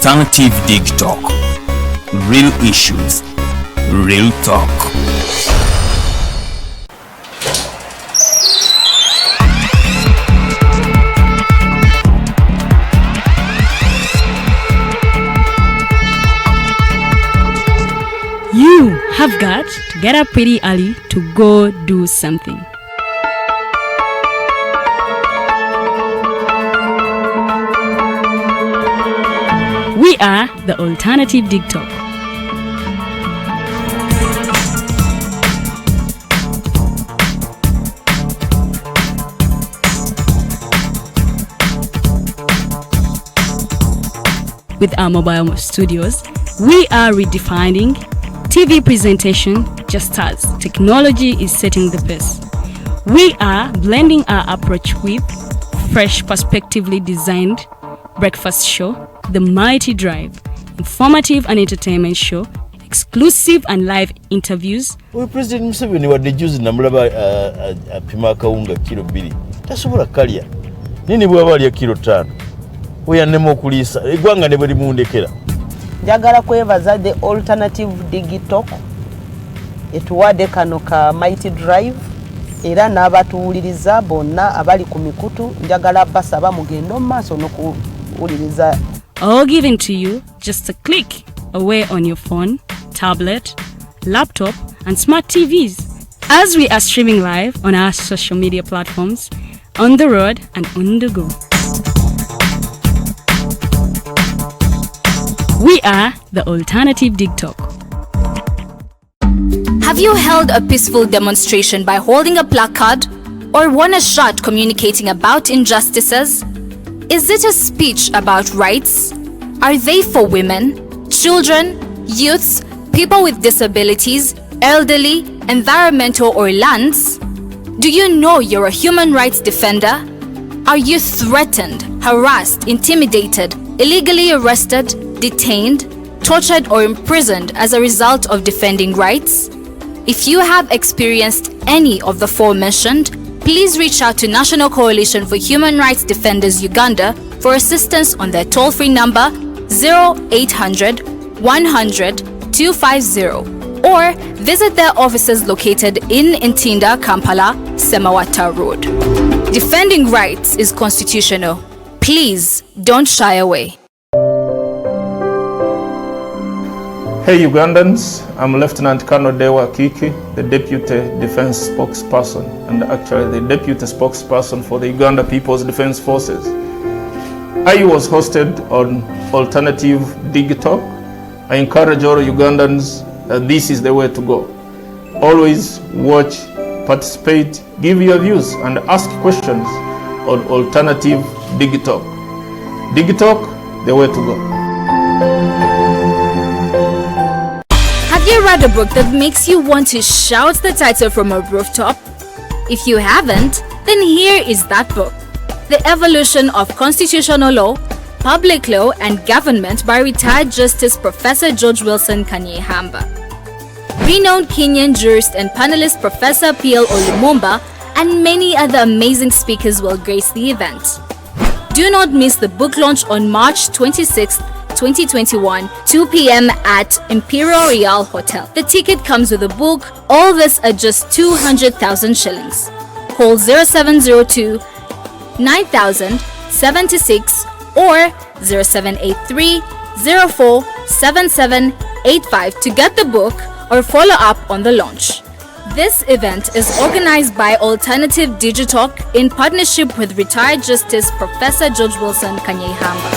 Alternative Dig Talk. Real issues, real talk. You have got to get up pretty early to go do something. We are the Alternative Dig Talk. With our mobile studios, we are redefining TV presentation just as technology is setting the pace. We are blending our approach with fresh, perspectively designed breakfast show, The Mighty Drive, informative and entertainment show, exclusive and live interviews. We President Museveni wadde juzi namulaba apima akawunga kilo 2 tasobola kalya nini bwaba alya kilo 5 oyannema okuliisa eggwanga ne bwe limundekera. Njagala kwebaza the Alternative Dig Talk etuwadde kano ka Mighty Drive era n'abatuwuliriza bonna abali ku mikutu njagala basaba mugendo mu maaso n'okuwuliriza. All given to you just a click away on your phone, tablet, laptop and smart TVs as we are streaming live on our social media platforms, on the road and on the go. We are the Alternative Dig Talk. Have you held a peaceful demonstration by holding a placard or won a shot communicating about injustices? Is it a speech about rights? Are they for women, children, youths, people with disabilities, elderly, environmental or lands? Do you know you're a human rights defender? Are you threatened, harassed, intimidated, illegally arrested, detained, tortured or imprisoned as a result of defending rights? If you have experienced any of the forementioned, please reach out to National Coalition for Human Rights Defenders Uganda for assistance on their toll-free number 0800 100 250 or visit their offices located in Ntinda, Kampala, Semawata Road. Defending rights is constitutional. Please don't shy away. Hey Ugandans, I'm Lieutenant Colonel Dewa Kiki, the Deputy Defense Spokesperson and actually the Deputy Spokesperson for the Uganda People's Defense Forces. I was hosted on Alternative Dig Talk. I encourage all Ugandans that this is the way to go. Always watch, participate, give your views and ask questions on Alternative Dig Talk. Dig Talk, the way to go. Have you read a book that makes you want to shout the title from a rooftop? If you haven't, then here is that book. The Evolution of Constitutional Law, Public Law and Government by retired Justice Professor George Wilson Kanyehamba. Renowned Kenyan jurist and panelist Professor P.L. Olumumba and many other amazing speakers will grace the event. Do not miss the book launch on March 26th, 2021, 2 p.m. at Imperial Real Hotel. The ticket comes with a book, all this at just 200,000 shillings. Call 0702 9000 76 or 0783 04 7785 to get the book or follow up on the launch. This event is organized by Alternative Dig Talk in partnership with retired Justice Professor George Wilson Kanyehamba.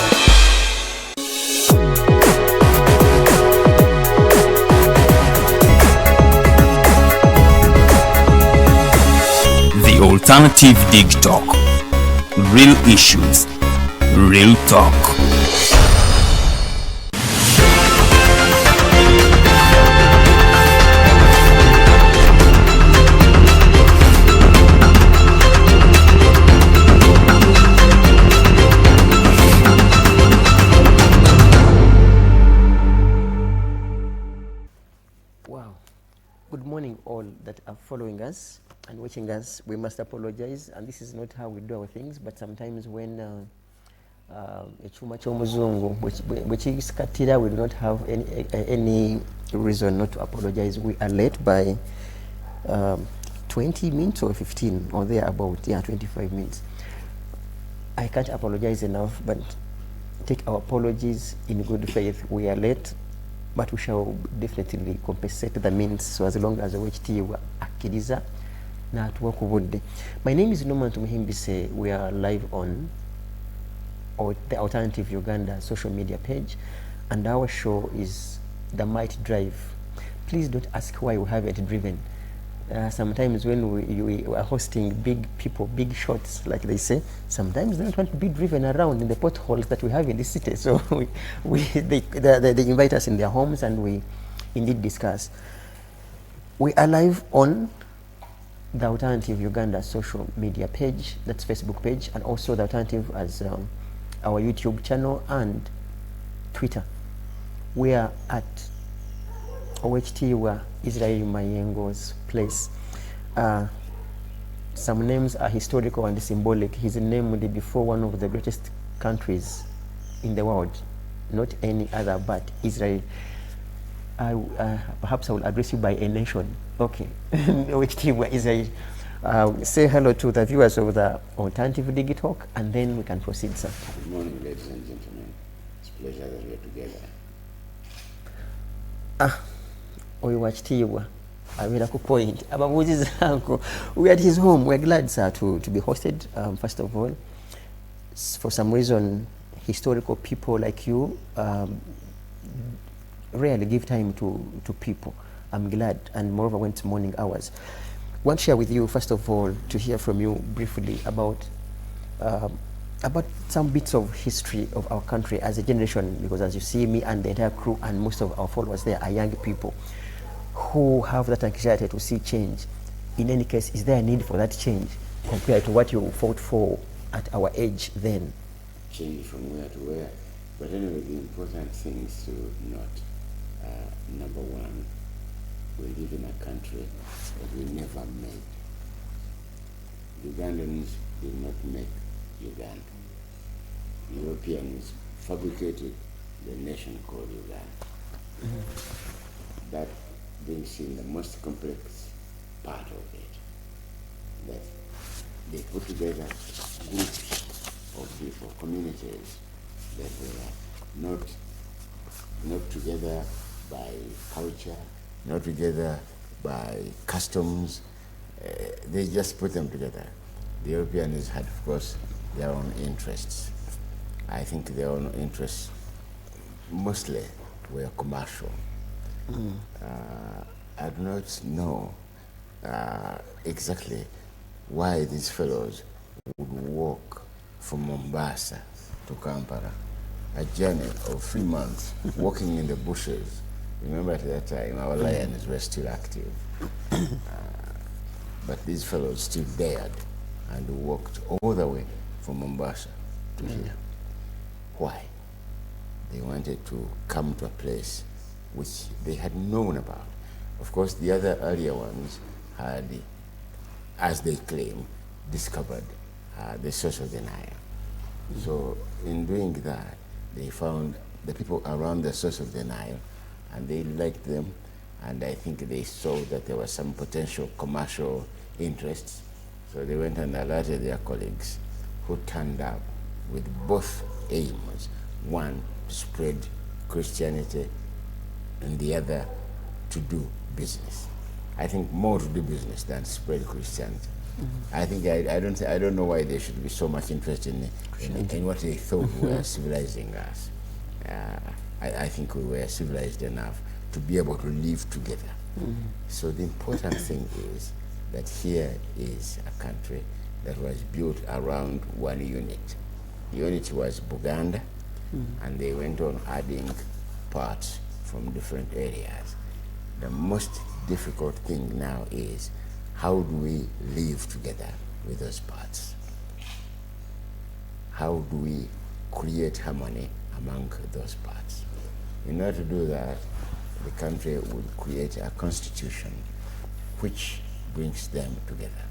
The Alternative Dig Talk. Real issues, real talk. Wow. Good morning all that are following us and watching us. We must apologize, and this is not how we do our things, but sometimes when ekyuma ky'omuzungu bwe kisikatira, we do not have any reason not to apologize. We are late by 20 minutes or 15 or thereabout, yeah, 25 minutes. I can't apologize enough, but take our apologies in good faith. We are late, but we shall definitely compensate the means, so as long as Owek akkiriza n'atuwa ku budde. My name is NormanTumuhimbise. We are live on the Alternative Uganda social media page, and our show is The Might Drive. Please don't ask why we haven't driven. Sometimes when we are hosting big people, big shots, like they say, sometimes they don't want to be driven around in the potholes that we have in the city. So they invite us in their homes, and we indeed discuss. We are live on the Alternative Uganda social media page, that's Facebook page, and also the Alternative as our YouTube channel and Twitter. We are at Owek Israel Mayengo's place. Some names are historical and symbolic. His name would be before one of the greatest countries in the world, not any other but Israel. Perhaps I will address you by a nation. Okay. Owek Israel. Say hello to the viewers of the Alternative Digital, and then we can proceed, sir. Good morning, ladies and gentlemen. It's a pleasure that we're together. Owek Abira ku point. We are at his home. We're glad, sir, to be hosted. First of all, for some reason, historical people like you rarely give time to people. I'm glad, and moreover when it's morning hours. I want to share with you, first of all, to hear from you briefly about some bits of history of our country as a generation, because as you see, me and the entire crew and most of our followers there are young people who have that anxiety to see change. In any case, is there a need for that change compared to what you fought for at our age then? Change from where to where? But anyway, the important things to note, number one, we live in a country that we never made. Ugandans did not make Uganda. Europeans fabricated the nation called Uganda. That being seen, the most complex part of it, that they put together groups of people, communities that were not together by culture, not together by customs. They just put them together. The Europeans had, of course, their own interests. I think their own interests mostly were commercial. I do not know exactly why these fellows would walk from Mombasa to Kampala, a journey of 3 months, walking in the bushes. Remember at that time, our lions were still active. But these fellows still dared and walked all the way from Mombasa to here. Why? They wanted to come to a place which they had known about. Of course, the other earlier ones had, as they claim, discovered the source of the Nile. So in doing that, they found the people around the source of the Nile, and they liked them, and I think they saw that there was some potential commercial interests. So they went and alerted their colleagues, who turned up with both aims. One, to spread Christianity, and the other, to do business. I think more to do business than spread Christianity. I think I don't know why there should be so much interest in what they thought were civilizing us. I think we were civilized enough to be able to live together. So the important thing is that here is a country that was built around one unit. The unit was Buganda, and they went on adding parts from different areas. The most difficult thing now is, how do we live together with those parts? How do we create harmony among those parts? In order to do that, the country would create a constitution which brings them together.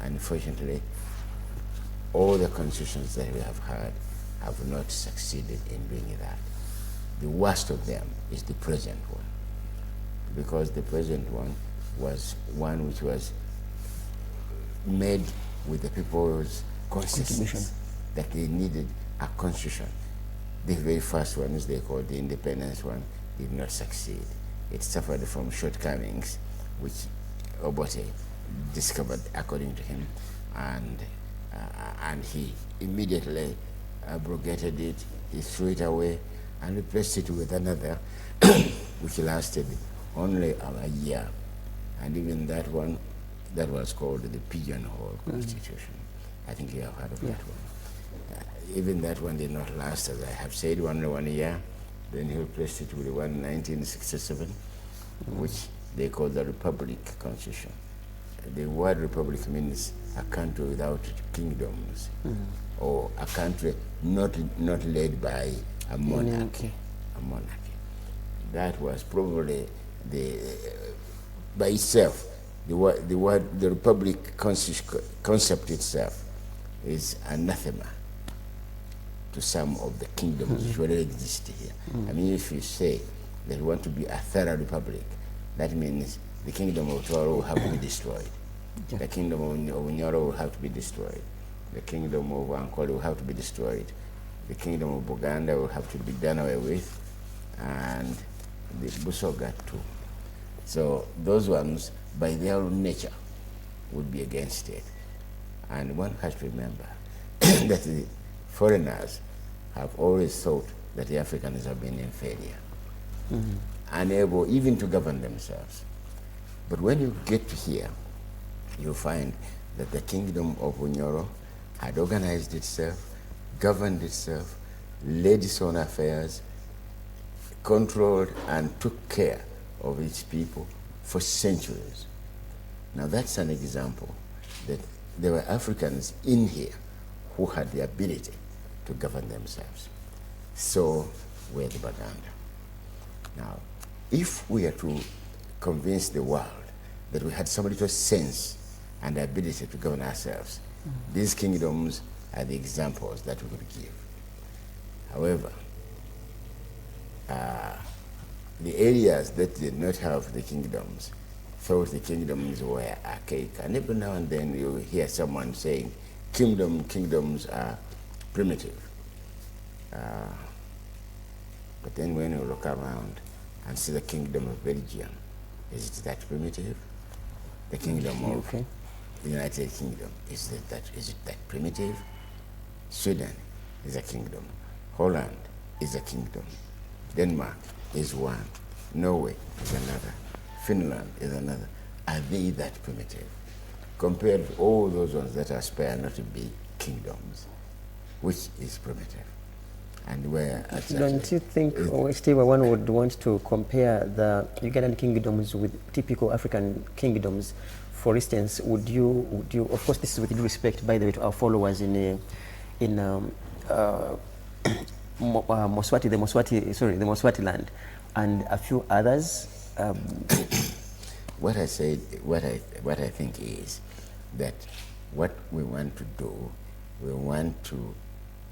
Unfortunately, all the constitutions that we have had have not succeeded in doing that. The worst of them is the present one, because the present one was one which was made with the people's consciousness that they needed a constitution. The very first one, as they called the independence one, did not succeed. It suffered from shortcomings, which Obote discovered according to him, and he immediately abrogated it, he threw it away and replaced it with another which lasted only a year. And even that one, that was called the Pigeonhole Constitution. I think you have heard of that one. Even that one did not last, as I have said, only 1 year. Then he replaced it with the one in 1967, which they call the Republic Constitution. The word republic means a country without kingdoms, or a country not led by a monarchy. A monarchy. That was probably by itself, the republic concept itself is anathema to some of the kingdoms which already exist here. I mean, if you say that you want to be a third republic, that means the kingdom of Toro will have to be destroyed. The kingdom of Nyoro will have to be destroyed. The kingdom of Ankole will have to be destroyed. The kingdom of Buganda will have to be done away with, and the Busoga too. So those ones, by their own nature, would be against it. And one has to remember that the foreigners have always thought that the Africans have been inferior, unable even to govern themselves. But when you get to here, you find that the kingdom of Unyoro had organized itself, governed itself, led its own affairs, controlled and took care of its people for centuries. Now that's an example that there were Africans in here who had the ability to govern themselves. So were the Baganda. Now, if we are to convince the world that we had some little sense and ability to govern ourselves, these kingdoms are the examples that we could give. However, the areas that did not have the kingdoms thought the kingdoms were archaic. And every now and then you hear someone saying, kingdoms are primitive. But then when you look around and see the kingdom of Belgium, is it that primitive? The kingdom of the United Kingdom, is it that primitive? Sweden is a kingdom. Holland is a kingdom. Denmark is one. Norway is another. Finland is another. Are they that primitive? Compared to all those ones that aspire not to be kingdoms, which is primitive? And where don't you think, Steve, one would want to compare the Ugandan kingdoms with typical African kingdoms? For instance, would you of course this is with due respect, by the way, to our followers in Moswati, the Moswati land, and a few others. What I said, what I think is that what we want to do, we want to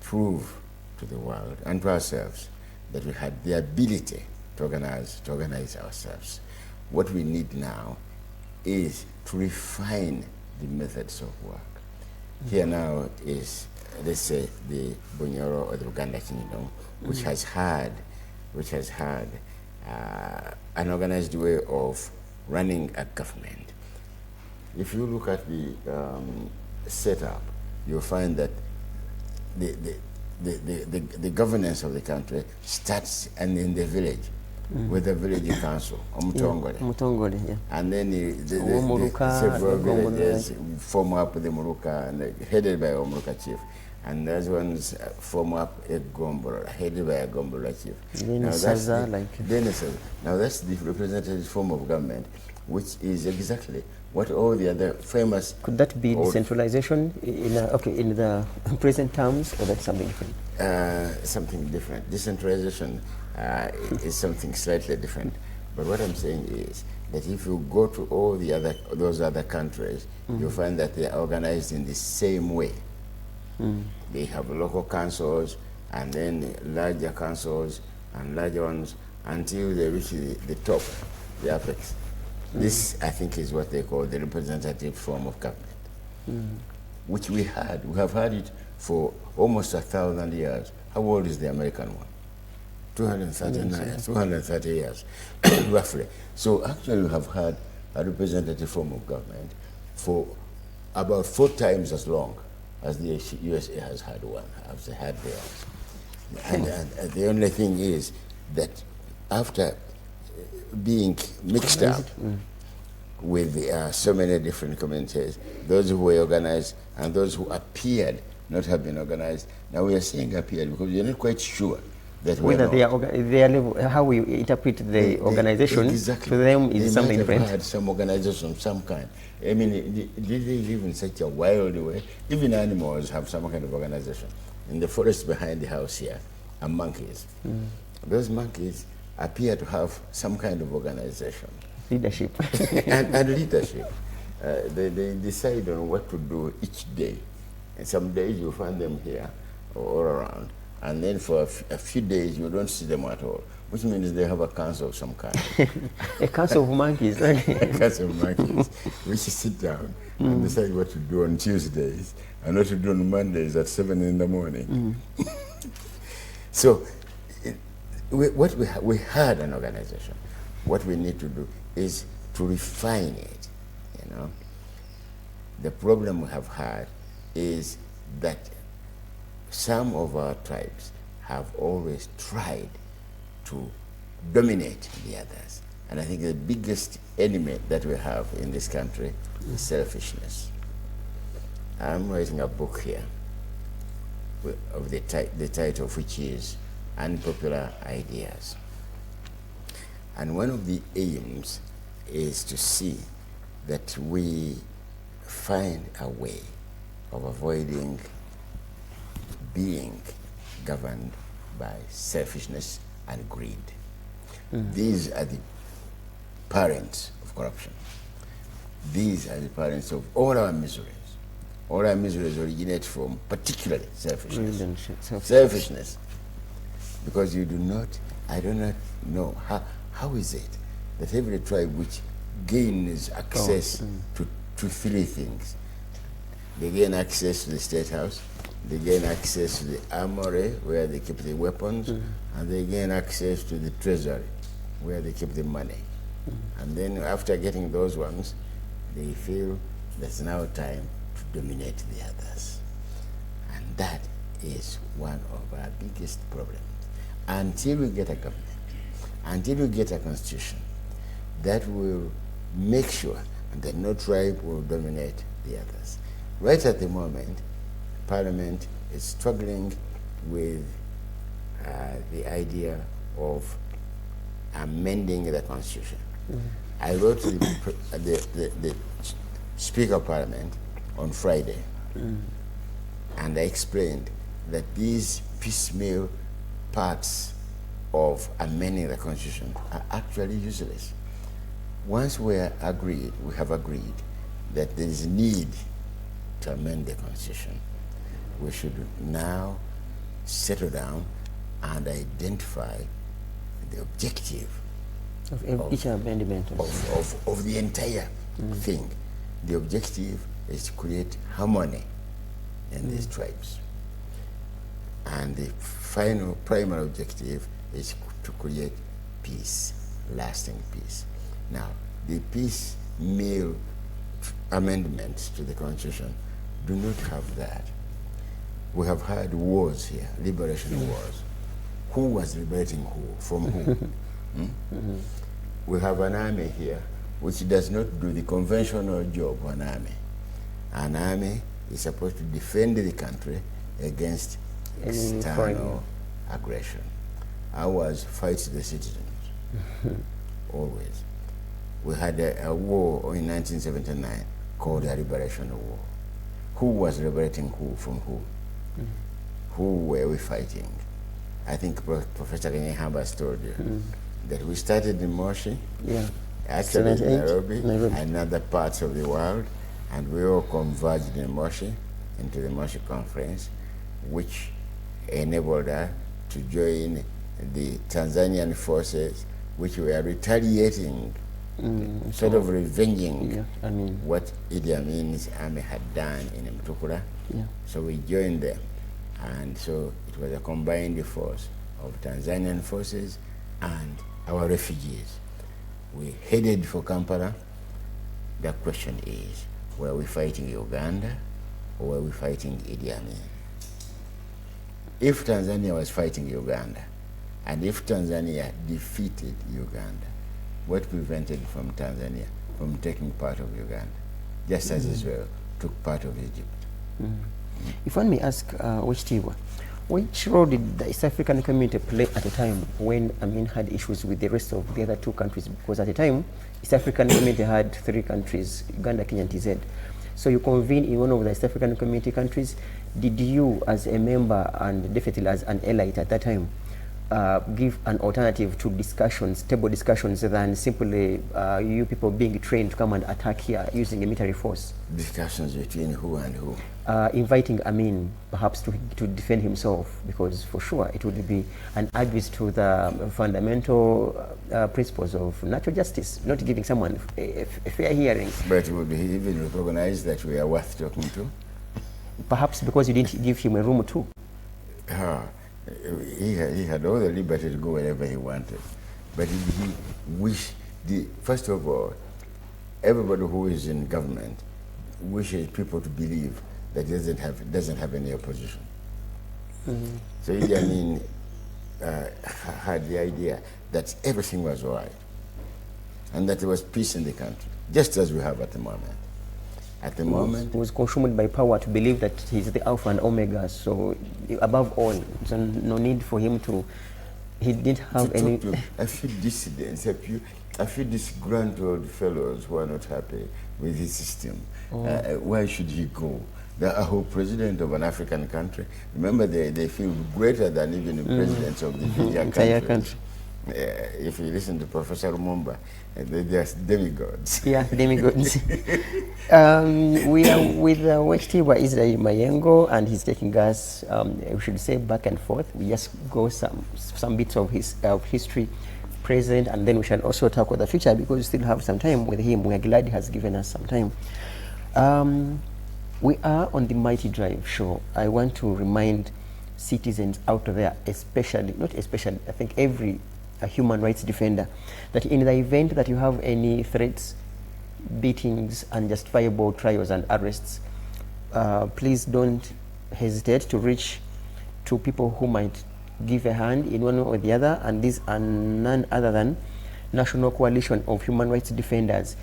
prove to the world and to ourselves that we had the ability to organize ourselves. What we need now is to refine the methods of work. Here now is, let's say, the Bunyoro or the Uganda Kingdom, which has had an organized way of running a government. If you look at the setup, you'll find that the governance of the country starts in the village with the village council, Omutongole. And then the several villages form up the Muruka, and headed by a Muruka chief. And those ones form up a Gombora, headed by a Gombora chief. Now that's the representative form of government, which is exactly what all the other famous... Could that be decentralization in the present terms, or that's something different? Something different. Decentralization is something slightly different. But what I'm saying is that if you go to all those other countries, you'll find that they are organized in the same way. They have local councils, and then larger councils and larger ones until they reach the top, the apex. This, I think, is what they call the representative form of government, which we have had it for almost 1,000 years. How old is the American one? 230 years, roughly. So actually we have had a representative form of government for about 4 times as long as the USA has had one, as they had theirs. And the only thing is that after being mixed up with so many different communities, those who were organized and those who appeared not have been organized, now we are saying appeared because we are not quite sure that whether their level, how we interpret the organization exactly. to them is they something might have different. had some organization of some kind. I mean, did they live in such a wild way? Even animals have some kind of organization. In the forest behind the house here are monkeys. Those monkeys appear to have some kind of organization. Leadership. and leadership. They decide on what to do each day. And some days you find them here or all around. And then for a few days you don't see them at all, which means they have a council of some kind. A council of monkeys. A council of monkeys, which sit down and decide what to do on Tuesdays and what to do on Mondays at 7 in the morning. So, we had an organization. What we need to do is to refine it, you know. The problem we have had is that some of our tribes have always tried to dominate the others. And I think the biggest enemy that we have in this country is selfishness. I'm writing a book here of the title of which is Unpopular Ideas. And one of the aims is to see that we find a way of avoiding being governed by selfishness and greed. These are the parents of corruption. These are the parents of all our miseries. All our miseries originate from particularly selfishness. Selfishness. Because you do not, I do not know, how is it that every tribe which gains access to 3 things, they gain access to the State House, they gain access to the armory where they keep the weapons, and they gain access to the treasury where they keep the money. And then after getting those ones, they feel there's now time to dominate the others. And that is one of our biggest problems. Until we get a government, until we get a constitution that will make sure that no tribe will dominate the others. Right at the moment, Parliament is struggling with the idea of amending the Constitution. I wrote to the Speaker of Parliament on Friday, and I explained that these piecemeal parts of amending the Constitution are actually useless. Once we have agreed that there is need to amend the Constitution, we should now settle down and identify the objective of each amendment of the entire thing. The objective is to create harmony in these tribes. And the final primary objective is to create peace, lasting peace. Now, the piecemeal amendments to the Constitution do not have that. We have had wars here, liberation wars. Who was liberating who? From who? We have an army here which does not do the conventional job of an army. An army is supposed to defend the country against external aggression. Ours fights the citizens, always. We had a war in 1979 called the Liberation War. Who was liberating who from who? Who were we fighting? I think Professor Kenyahamba has told you that we started in Moshi, actually in Nairobi, and other parts of the world, and we all converged in Moshi into the Moshi Conference, which enabled her to join the Tanzanian forces, which were retaliating, sort of revenging what Idi Amin's army had done in Mutukula. So we joined them, and so it was a combined force of Tanzanian forces and our refugees. We headed for Kampala. The question is, were we fighting Uganda or were we fighting Idi Amin? If Tanzania was fighting Uganda, and if Tanzania defeated Uganda, what prevented from Tanzania from taking part of Uganda, just as Israel took part of Egypt? If one may ask, which role did the East African community play at a time when Amin had issues with the rest of the other two countries? Because at the time, East African community had 3 countries, Uganda, Kenya, and TZ. So you convened in one of the East African community countries. Did you, as a member and definitely as an elite at that time, give an alternative to discussions, table discussions, than simply you people being trained to come and attack here using a military force? Discussions between who and who? Inviting Amin perhaps to defend himself, because for sure it would be an abuse to the fundamental principles of natural justice, not giving someone a fair hearing. But would he even recognize that we are worth talking to? Perhaps because you didn't give him a room too. He had all the liberty to go wherever he wanted. But he wished, first of all, everybody who is in government wishes people to believe that he doesn't have any opposition. So Idi Amin had the idea that everything was all right and that there was peace in the country, just as we have at the moment. At the moment, he was consumed by power to believe that he's the Alpha and Omega. So, above all, there's no need for him to. He didn't have any. A few dissidents, a few disgruntled fellows who are not happy with his system. Why should he go? The whole president of an African country. Remember, they feel greater than even the presidents of the entire country. If you listen to Professor Lumumba, they're demigods. Yeah, demigods. We are with Owek Israel Mayengo, and he's taking us, we should say, back and forth. We just go some bits of his history, present, and then we shall also talk about the future, because we still have some time with him. We are glad he has given us some time. We are on the Mighty Drive show. I want to remind citizens out there, especially, not especially, I think every human rights defender, that in the event that you have any threats, beatings, unjustifiable trials and arrests, please don't hesitate to reach to people who might give a hand in one or the other, and these are none other than National Coalition of Human Rights Defenders.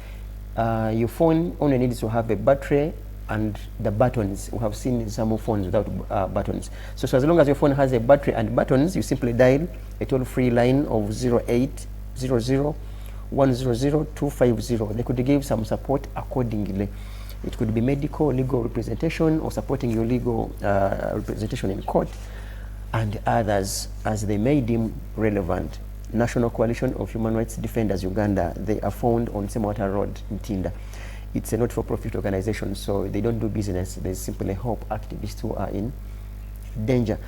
Your phone only needs to have a battery and the buttons. We have seen some phones without buttons. So as long as your phone has a battery and buttons, you simply dial a toll-free line of 0800-100-250. They could give some support accordingly. It could be medical, legal representation, or supporting your legal representation in court, and others as they may deem relevant. National Coalition of Human Rights Defenders Uganda, they are found on Semwata Road in Tinda. It's a not-for-profit organization, so they don't do business. They simply help activists who are in danger.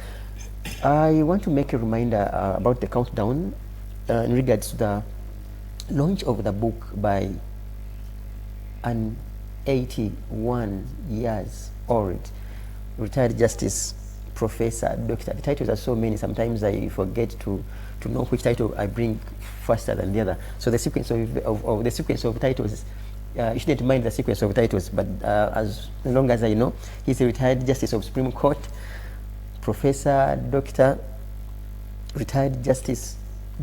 I want to make a reminder about the countdown in regards to the launch of the book by an 81 years old retired justice professor, doctor. The titles are so many, sometimes I forget to know which title I bring faster than the other. So the sequence of the sequence of titles, you shouldn't mind the sequence of titles, but as long as I know, he's a retired justice of Supreme Court, Professor, Doctor, retired Justice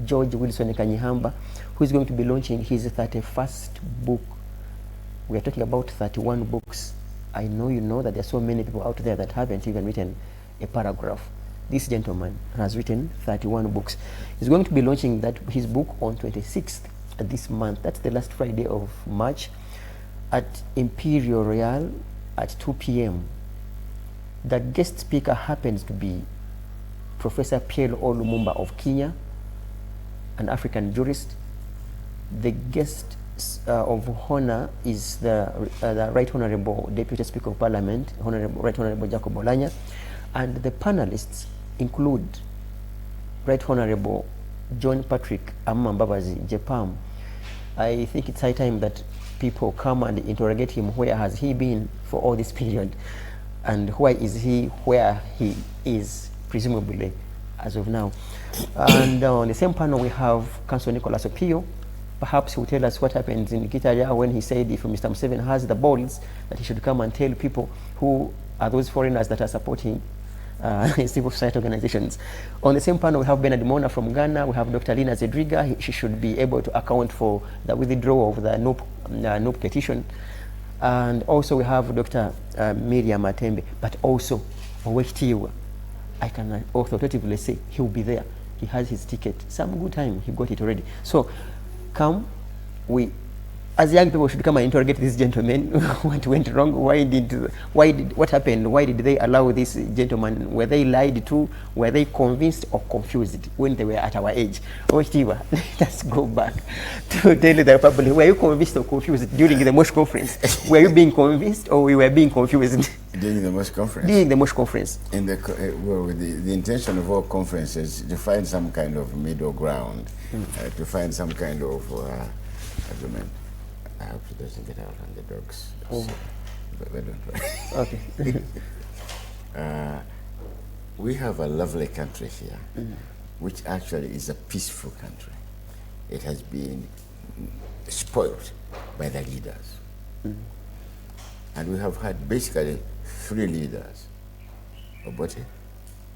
George Wilson Kanyihamba, who is going to be launching his 31st book. We are talking about 31 books. I know you know that there are so many people out there that haven't even written a paragraph. This gentleman has written 31 books. He's going to be launching his book on 26th this month. That's the last Friday of March at Imperial Royal at 2 p.m. The guest speaker happens to be Professor Pierre Lumumba of Kenya, an African jurist. The guest of honor is the Right Honorable Deputy Speaker of Parliament, Right Honorable Jacob Olanya, and the panelists include Right Honorable John Patrick Amambabazi, JPAM. I think it's high time that people come and interrogate him. Where has he been for all this period? And why is he where he is, presumably, as of now? And on the same panel, we have Councillor Nicholas Opio. Perhaps he will tell us what happened in Gitaria when he said if Mr. Museveni has the balls, that he should come and tell people who are those foreigners that are supporting civil society organizations. On the same panel, we have Bernard Mona from Ghana. We have Dr. Lina Zedriga. She should be able to account for the withdrawal of the NOP petition. And also we have Dr. Miriam Matembe, but also Owek, I can authoritatively say he'll be there. He has his ticket. Some good time, he got it already. So come, we as young people should come and interrogate these gentlemen. What went wrong? What happened? Why did they allow this gentleman? Were they lied to? Were they convinced or confused when they were at our age? Let's go back to tell the public. Were you convinced or confused during the Mosh conference? Were you being convinced or we were being confused? During the Mosh conference? During the Mosh conference. In the, well, the intention of all conferences is to find some kind of middle ground, to find some kind of agreement. I hope it doesn't get out on the dogs. Oh. So, but don't worry. Okay. We have a lovely country here, which actually is a peaceful country. It has been spoiled by the leaders. And we have had basically 3 leaders: Obote,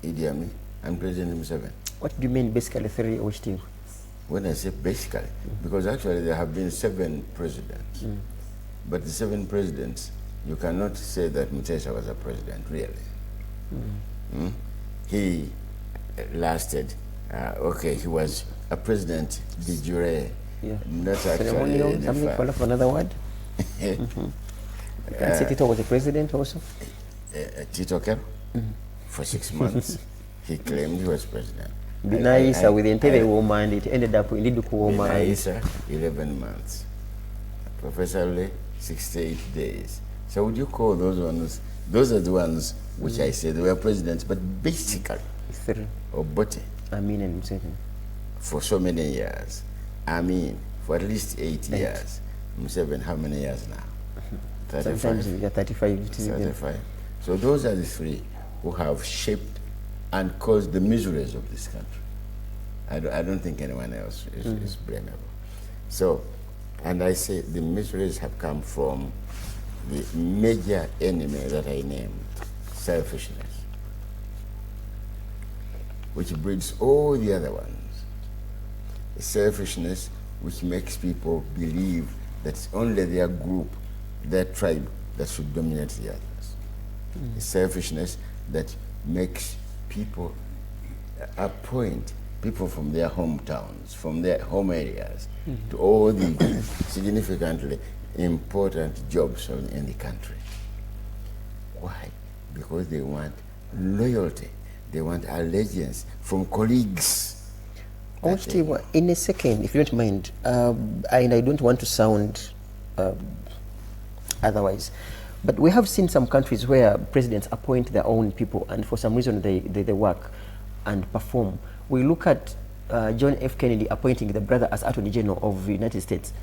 Idi Amin, and President Museveni. What do you mean basically 3 or still? When I say basically, because actually there have been 7 presidents. But the 7 presidents, you cannot say that Mutesa was a president, really. He lasted, okay, he was a president de jure, not actually. Something call for another word? You can say Tito was a president also? Tito Kero, for 6 months, he claimed he was president. Binaisa with the entire woman, it ended up in Lidukuoma. Binaisa, 11 months. Professor Lee, 68 days. So would you call those ones, those are the ones which I said they were presidents, but basically, Obote, Amin and Museveni, for so many years. Amin, for at least 8 years. Museveni, how many years now? 35. Sometimes we are 35. 35. So those are the 3 who have shaped and caused the miseries of this country. I don't think anyone else is blamable. So, and I say the miseries have come from the major enemy that I named, selfishness, which breeds all the other ones. The selfishness which makes people believe that it's only their group, their tribe, that should dominate the others. The selfishness that makes people appoint people from their hometowns, from their home areas, to all the significantly important jobs in the country. Why? Because they want loyalty, they want allegiance from colleagues. In a second, if you don't mind, and I don't want to sound otherwise, but we have seen some countries where presidents appoint their own people and for some reason they work and perform. We look at John F. Kennedy appointing the brother as Attorney General of the United States.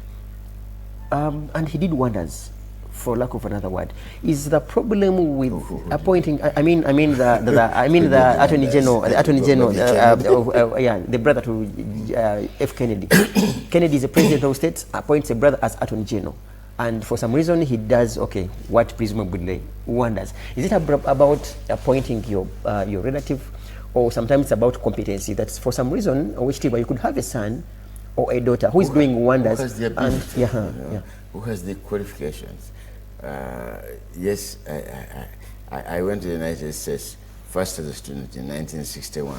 And he did wonders, for lack of another word. Is the problem with appointing, I mean the Attorney General, the brother to F. Kennedy. Kennedy is the president of the States, appoints a brother as Attorney General. And for some reason he does, okay, what presumably wonders. Is it about appointing your relative, or sometimes it's about competency? That's for some reason, which you could have a son or a daughter who is doing wonders. Who has the ability, who has the qualifications. Yes, I went to the United States first as a student in 1961,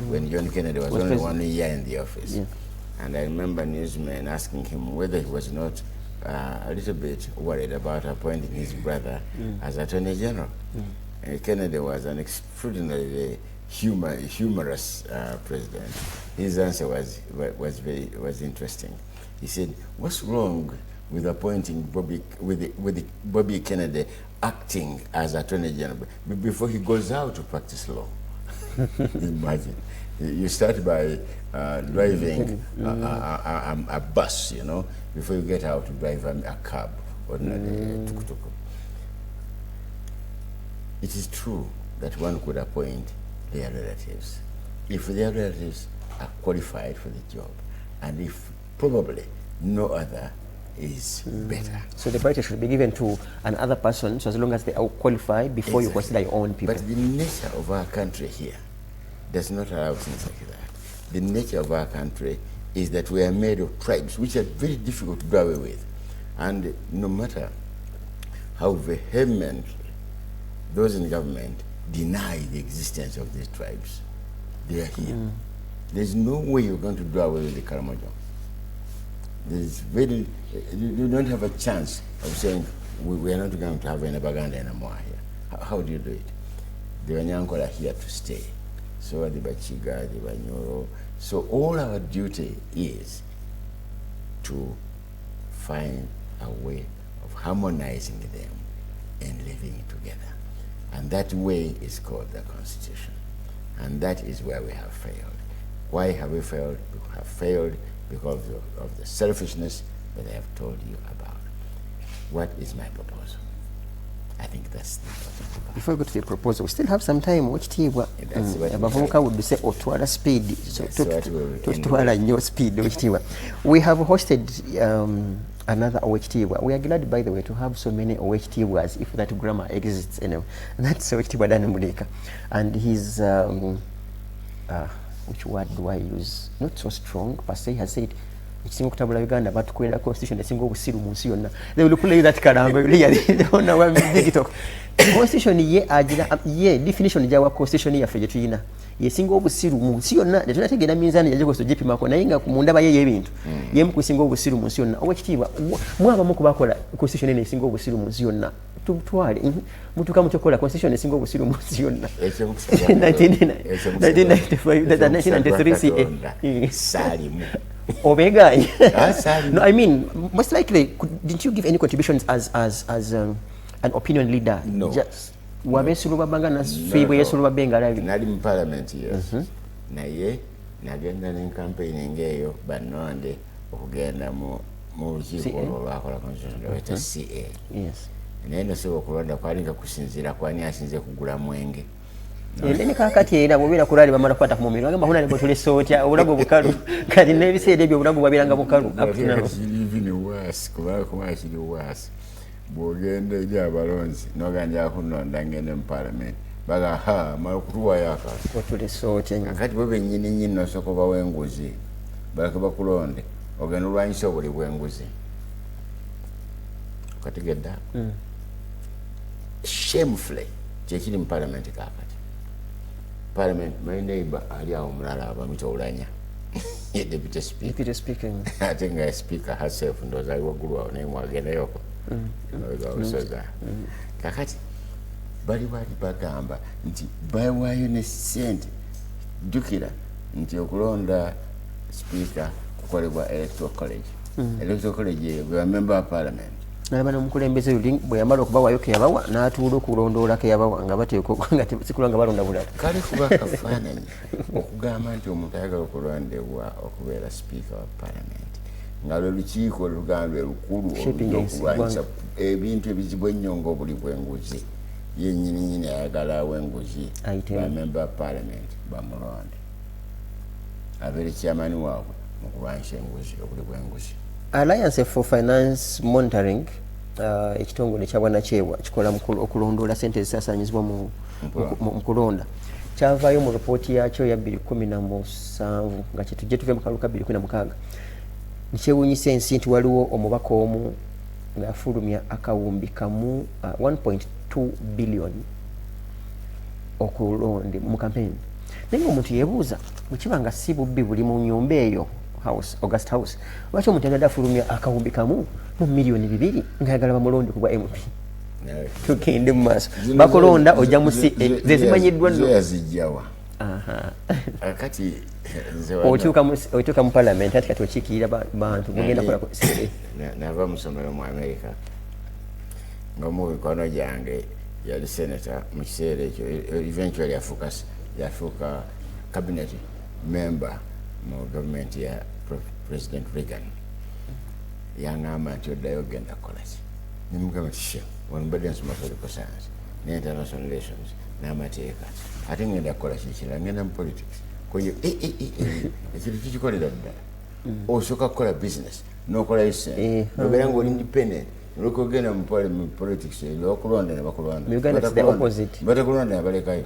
when John Kennedy was only 1 year in the office. Yeah. And I remember newsmen asking him whether he was not a little bit worried about appointing his brother as Attorney General. And Kennedy was an extraordinarily humorous president. His answer was interesting. He said, "What's wrong with appointing Bobby Kennedy acting as Attorney General before he goes out to practice law? Imagine. You start by driving a bus, you know, before you get out to drive a cab or a tuk-tuk. It is true that one could appoint their relatives if their relatives are qualified for the job, and if probably no other is better. So the priority should be given to another person, so as long as they are qualified before you consider your own people. But the nature of our country here does not allow things like that. The nature of our country is that we are made of tribes which are very difficult to do away with. And no matter how vehemently those in government deny the existence of these tribes, they are here. There's no way you're going to do away with the Karamojo. You don't have a chance of saying we are not going to have any Buganda anymore here. How do you do it? The Wanyankole are here to stay. So are the Bachiga, the Banyoro. So all our duty is to find a way of harmonizing them and living together. And that way is called the Constitution. And that is where we have failed. Why have we failed? We have failed because of the selfishness that I have told you about. What is my proposal? I think that's the important part. Before we go to the proposal, we still have some time. Which team? Abavubuka would say otwala speed. So tutwala nnyo speed. We have hosted another Owek. We are glad, by the way, to have so many Owek if that grammar exists. Anyway. That's Owek Dan Muleka. And his which word do I use? Not so strong, per se, has said ekisinga okutabula Uganda batukolera constitution esinga obusiru mu nsi yonna. They will play that card really. They don't know what TikTok. Constitution ye agira ye definition jawa constitution yaffe gyetuyina yesinga obusiru mu nsi yonna. Tetunategeera minzaani yaje koso JP Mako naye nga mu ndaba ye y'ebintu yemu kusinga obusiru mu nsi yonna. Owekitiibwa mwabamu kubakola constitution eno esinga obusiru mu nsi yonna. Tutwale mutuka mutokola constitution esinga obusiru mu nsi yonna. 1993 Salimu. Obega. No, I mean, most likely, didn't you give any contributions as an opinion leader? No. Just wabesuluba bangana fibo yesuluba benga labi. Nali mu parliament yes. Naye nagenda ne campaign ngeyo banonde okugenda mu lukiiko olwakola constitution lweta CA. Yes. Naye nosobola okulonda kwalinga kusinziira kwani asinze kugula mwenge. Ndeni kakati era bobera kulali bamala kwata ku mumiro ngamba huna libotule sotya obulago bukalu kati nebiseede ebyo obulago babiranga bukalu even worse kuba kiri worse bwogenda eri abalonzi noganja kunonda ngende mu parliament baga ha mala kutuwa yaka botule sotya kakati bo bennyini nyinyi nosoko bawenguzi balaka bakulonde ogenda olwanyisa obuli bwenguzi kategedda shamefully kyekiri mu parliament kakati. Parliament, my neighbor, Aliao Mulala, Bamitolanya, Deputy Speaker. Deputy Speaker. I think I speaker herself, and those I will grow up name Wagenayoko. Kakati, Baliwadi Bagamba, by why you sent Dukira into Okulonda Speaker, Kwaliwa Electoral College. Electoral College, we are a member of Parliament. Nalabana omukulembeze uli bwe yamala okubawayo ke yabawa n'atuula okulondoola ke yabawa nga bateeka nga sikulwa nga balonda bulala. Kale kuba kafaananyi okugamba nti omuntu ayagala okulondebwa okubeera speaker wa parliament nga lwe lukiiko oluganda lukulu olulwanyisa ebintu ebizibu ennyo ng'obuli bw'enguzi yennyini ayagala w'enguzi bamemba parliament bamulonde abeere kyamani waabwe mu kulwanyisa enguzi obuli bw'enguzi. Alliance for Finance Monitoring ekitongole kya bwannakyewa kikola okulondoola ssente ezisaasaanyizibwa mu kulonda kyavaayo mu ripooti yakyo ya 2017 nga kyetujje tuve mu kaluka 2016 nikyewuunyisa ensi nti waliwo omubaka omu ng'afulumya akawumbi kamu 1.2 billion okulonde mu campaign. Naye omuntu yeebuuza bwe kiba nga si bubbi buli mu nnyumba eyo house August House lwaki omuntu yagala afulumya akawumbi kamu mu miliyoni 2 ng'ayagala bamulonde ku bwa MP. Tugende mu maaso bakulonda ojja mu CA zezimanyiddwa nno yazijjawa kati otuuka mu parliament ati kati okiikirira bantu mugenda kola CA. Nava mu ssomero mu America nga mu mikono gyange yali senator mu kiseera ekyo eventually afuuka yafuuka cabinet member mu government ya President Reagan. Yangamba nti oddayo ogenda kukola ki? Nimugamba nti wano mbadde nsoma political science ne international relations n'amateeka ate ngenda kukola kikira ngenda mu politics koyo ekintu tukikolera ddala osooka kukola business n'okolayo sente nobeera ng'oli independent olwokugenda mu politics olwokulonda ne bakulonda batakulonda ne balekayo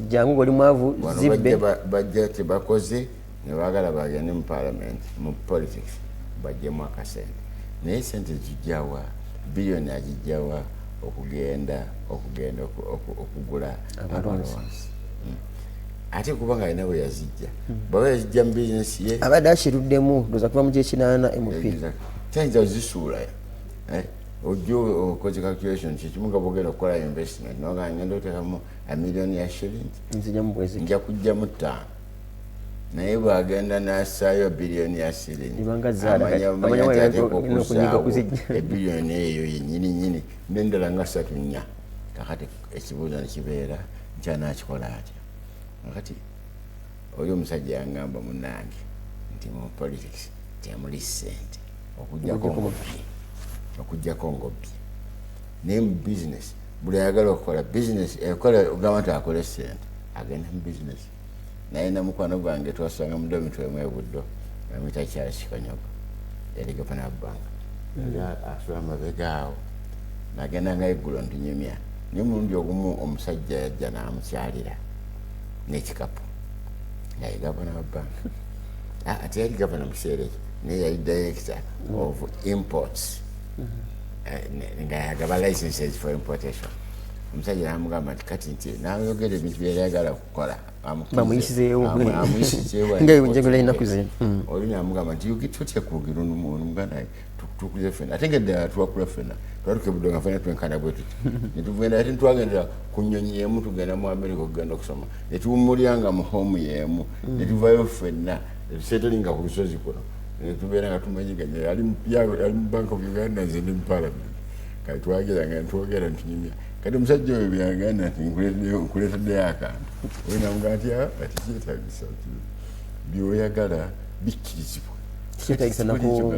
jangu ng'oli mwavu zibbe bajja tebakoze ne baagala bagende mu parliament mu politics bajjemu akasente naye sente zijjawa biliyoni agijjawa okugenda okugula abalonzi ate kubanga alina bwe yazijja bwaba yazijja mu bizinesi ye abadde akiruddemu doza kuva mu gyekinaana mp kyayinza ozisuula ojja okoze calculation kyekimu nga bwogenda okukola investment noga ngenda oteekamu a million ya shillings nja kujjamu 5 naye bwagenda n'assaayo biliyoni ya shillings amanyateeka ebiliyoni eyo yennyini n'endala nga 3-4 kakati ekibuuzo ne kibeera nkyanakikola atya kakati oyo omusajja yangamba munnange nti mu politics temuli ssente okujjako ngobbi naye mu business buli ayagala okukola business ogamba nti akole ssente agenda mu business naye namukwano gwange twasanga mu domitwe mwebuddo amuyita Charles Kanyogo yali gavana banka asula amabega awo nagenda nga eggulo ntunyumya naye mulundi ogumu omusajja yajja n'amukyalira n'ekikapu naye gavana wa banka ate yali gavana mu kiseera ekyo naye yali director of imports nga yagaba licenses for importation. Omusajja n'amugamba nti kati nti n'ayogera ebintu bye yagala okukola bamuyisizeewo nga njagala ennaku zino oli n'amugamba nti tutya kugira omuganda tukuze ffenna ate ngedde tuwakula ffenna twatuka ebuddo nga ffenna twenkana bwe tuti ne tugenda ate twagendera ku nnyonyi y'emu tugenda mu Amerika okugenda okusoma ne tuwumulyanga mu home y'emu ne tuvayo ffenna tusetelinga ku lusozi kuno ne tubeera nga tumanyiganya ali mu Bank of Uganda nze ndi mu Parliament kati twagiranga ne twogera ntunyumya kati omusajja oyo byaganda nti nkuleeteddeyo akantu olina mugamba nti ati kyetagisa byoyagala bikkirizibwa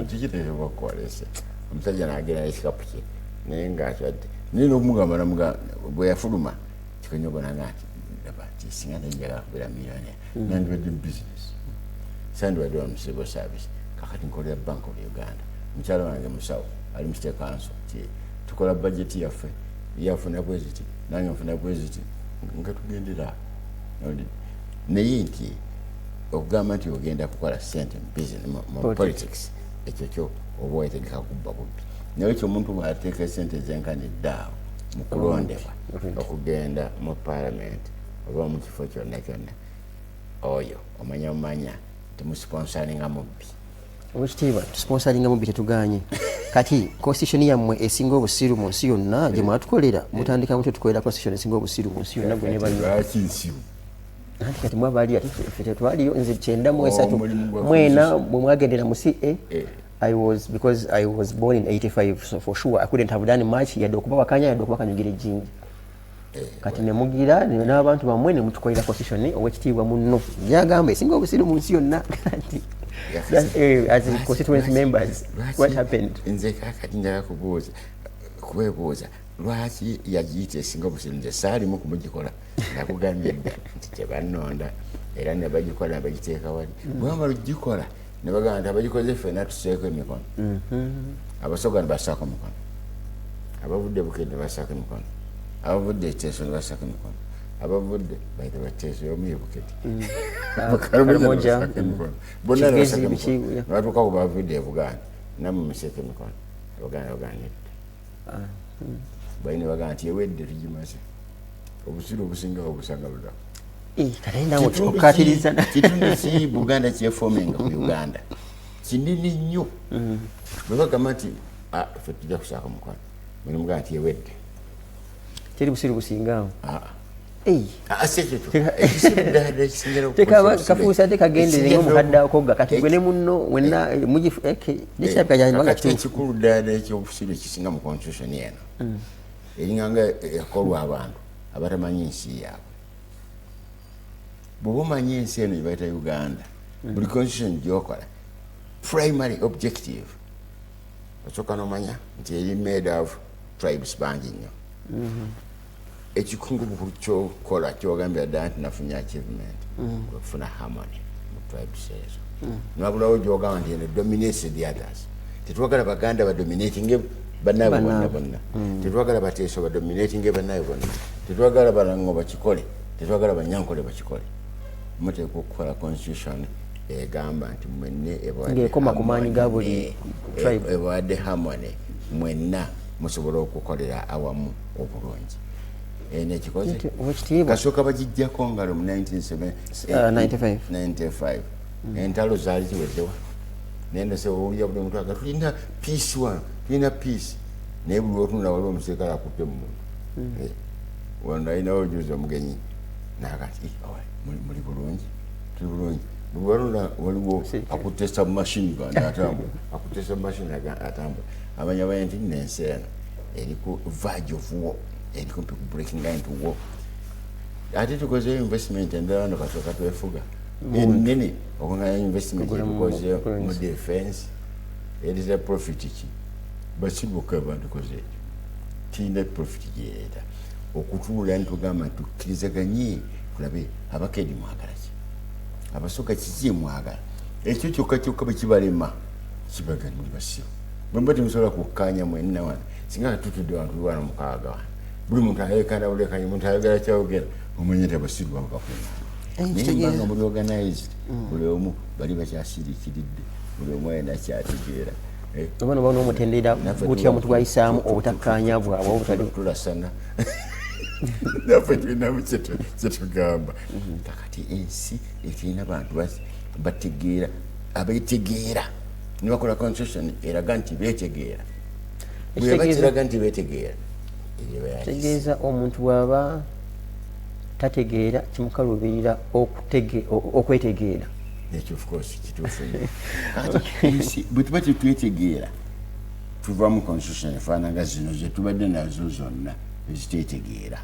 tikiteekebwa kukwalese omusajja n'agenda ekikapu kye naye ng'akadde naye n'okumugamba namugamba bwe yafuluma kikonyogona nga nti laba nti singa nenjagala kubeera miliyoniya nandibadde mu bizinesi sandibadde wa mu civil service kakati nkolera Bank of Uganda mukyala wange musawo ali mu state council tukola budget yaffe yafuna bweziti nange nfuna bweziti nga tugendera naye nti okugamba nti ogenda kukola sente mu politics ekyo kyo oba wetegeka kubba bubbi naye ekyo omuntu bw'ateeka sente zenkaniddeawo mu kulondebwa okugenda mu parliament oba mu kifo kyonna kyonna oyo omanya temusponsaringa mubbi Obekitiibwa tusponsaringa mubbi tetuganye kati constitution yammwe esinga obusiru mu nsi yonna gye mwatukolera mutandika mutyo tukolera constitution esinga obusiru mu nsi yonna gwe nebakinsibu anti kati mwabali ate ffe tetwaliyo nze 93 mwena bwe mwagendera mu CA because I was born in 85 so for sure I couldn't have done much yadde okuba wakanya yadde okuba kanyogera ejjinja kati nemugira n'abantu bamwe ne mutukolera constitution owekitiibwa munno gyagamba esinga obusiru mu nsi yonna kati as constituency members what happened nze kakati njagala kubeebuuza lwaki yagiyita esinga obusiru nze saalimu kumugikola nakugambye dda nti tebannonda era ne bagikola ne bagiteeka wali bwamala ogikola ne bagamba nti abagikoze ffenna tuseeko emikono abasoga ne bassaako emikono abavudde bukedde bassaako emikono abavudde ekiteeso ne bassaako emikono abavudde baita bateeso omu yebukedi bonna nebatuuka ku bavudde e Buganda namu museeko emikono oganidde balina bagamba nti ewedde tugimaze obusiru obusingawo obusanga ludaku kitundu ki Buganda kyefomenga ku Uganda kinini nnyo bwe bagamba nti ffe tujja kusaako mukono muli mugamba nti ewedde teri busiru busingawo kafuusa te kagendere ng'omukadde akogga kati gwe ne munno wenna ekikulu ddala ekyobusiru ekisinga mu constitution eno eringa nga yakolwa abantu abatamanyi nsi yaabwe bw'omanyi ensi eno gyebayita Uganda buli constitution gyokola primary objective osooka n'omanya nti eri made of tribes bangi nnyo ekikungu bukulu kyokola kyogambira ddala nti nafunye achievement okufuna harmony mu tribes ezo nabulawo gyogamba nti eno dominates the others tetwagala baganda badominating bannaabwe bonna tetwagala bateeso badominating bannaabwe bonna tetwagala balango bakikole tetwagala banyankole bakikole muteekwa okukola constitution egamba nti mwenna ng'ekoma ku maanyi ga buli tribe ebawadde harmony mwenna musobola okukolera awamu obulungi nekikoze kasooka bagijjako ngalo mu 1995 entalo zaali ziweddewa nendese owulira buli muntu aga tulina peace wano tulina peace naye buli otunula waliwo omuserikale akutte mu muntu wano alinawo ojuzi omugenyi nagati muli bulungi tuli bulungi bwebalula waliwo akutte submachine gun atambula akutte submachine atambula amanya baya nti nensi eno eri ku verge of war eri kumpi ku breaking into war ate tukozeyo investment endala wano kasooka twefuga enene okungana investment etukozeyo mu defense eriza profit ki basibuka abantu koze tina profit gyeta okutuula ntugamba tukkirizaganye tulabe abakedi mwagala ki abasooka kiki mwagala ekyo kyokka bwe kibalema kibagani muli basiru bwemba temusobola kukkaanya mwenna wano singa tutudde wantu wano mukaaga wano buli muntu ayekana bulekanye muntu ayagala kyawogera omanye nti abasiru bakafunanga muli organized buli omu bali bakyasiriikiridde buli omu ayina kyategeera obana bano omutendera butya omuntu bwayisaamu obutakkaanya bwabwe obutali tulasana naffe tulinamu kyetugamba kakati ensi etirina bantu bategeera abetegeera nibakola constitution eraga nti betegeera bwebakiraga nti betegeera tegeeza omuntu bw'aba tategeera kimukalubirira okwetegeera ekyo of course kituufu bwe tuba tetwetegeera tuva mu constitution efaananga zino zetubadde nazo zonna ezitetegeera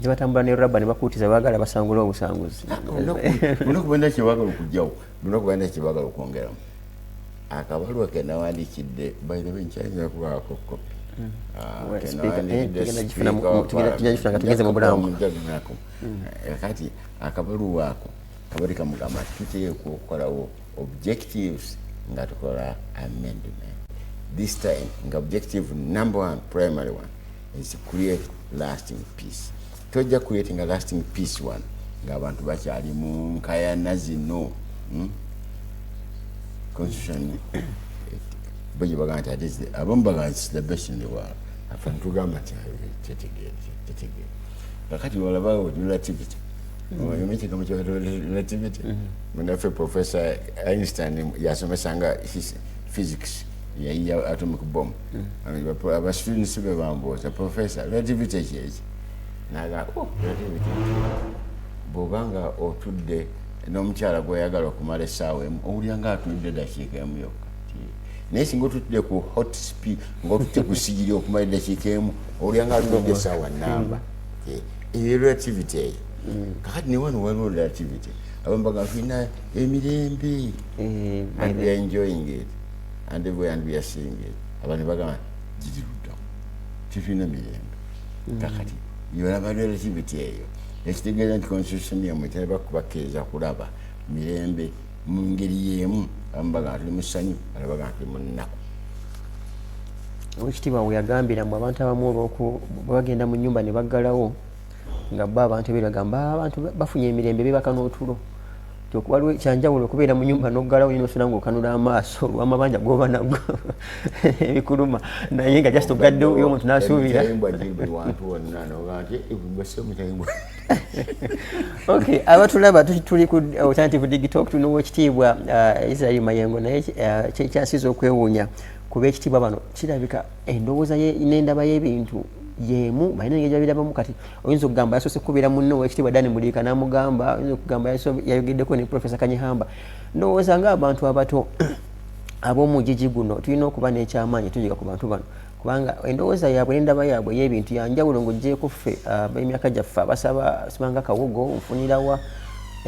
tebatambula ne raba ne bakuutiza baagala basangula obusanguzi olwokubanda kyebagala okugjawo olwokubanda kyebagala okwongeramu akabaluwa kenawandiikidde bayirabe nkyayinza kubaako kopi tugeze mu bulamu kati akabaluwa ako kabali kamugamba tuteekwa okukolawo objectives nga tukola amendment this time nga objective number 1 primary one is to create lasting peace tojja creating a lasting peace one ng'abantu bakyali mu nkayana zino constitution bwe bagamba nti abamu bagamba nti the best in the world afa ntugamba nti tetegeera kakati walabawo relativity omanyiki kama kya relativity munaffe professor Einstein yasomesanga physics yayiya atomic bomb aba students be bambuuza professor relativity kyeki naga relativity bw'obanga otudde n'omukyala gweyagala okumala essaawa emu owulyanga atudde dakiika emu yokka naye singa otutudde ku hot speed ng'otudde ku sigiri okumala eddakiika emu owulyanga atudde essaawa namba eyo relativity eyo kakati ne wano waliwo relativity abamu bagamba tulina emirembe and we are enjoying it and we are seeing it abantu bagamba giri luddamu tetulina mirembe kakati yolaba relativity eyo ekitegeeza nti constitution yamwe teraba kubakkiriza kulaba mirembe mu ngeri y'emu abamu bagamba tuli mu ssanyu balaba bagamba tuli mu nnaku Oweekitiibwa bwe yagambira mbu abantu abamu bagenda mu nnyumba ne baggalawo nga bo abantu bagamba abantu bafunye emirembe bebaka n'otulo waliwo ekyanjawulo okubeera mu nnyumba n'oggalawo nosula ng'okanula amaaso olw'amabanja g'oba nago ebikuluma naye nga just ogaddewo yo omuntu n'asuubira okay abatulaba tuli ku alternative digital tulina Oweekitiibwa Israel Mayengo naye kyekyasiza okwewuunya kuba ekitiibwa bano kirabika endowooza n'endaba y'ebintu yemu balina engeri gyabirabamu kati oyinza okugamba yasoose kubeera munno Oweekitiibwa Dani Muliika n'amugamba oyinza okugamba yayogeddeko ne Professor Kanyihamba ndowooza ng'abantu abato ab'omugigi guno tulina okuba n'ekyamaanyi tujiga ku bantu bano kubanga endowooza yaabwe n'endaba yaabwe y'ebintu yanjawulo ng'oggyeko ffe ab'emyaka gyaffe abasaba sibanga kawogo nfunirawa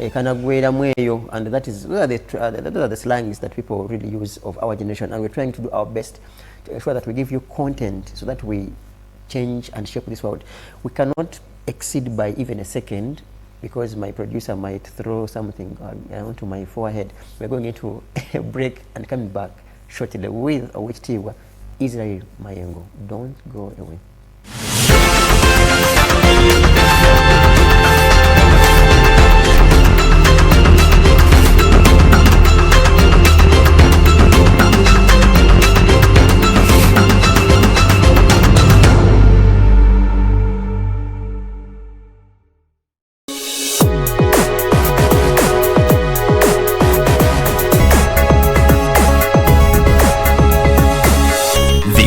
kanagweramu eyo, and that is those are the slangs that people really use of our generation, and we're trying to do our best to ensure that we give you content so that we change and shape this world. We cannot exceed by even a second, because my producer might throw something onto my forehead. We're going into a break and coming back shortly with Owek Israel Mayengo. Don't go away.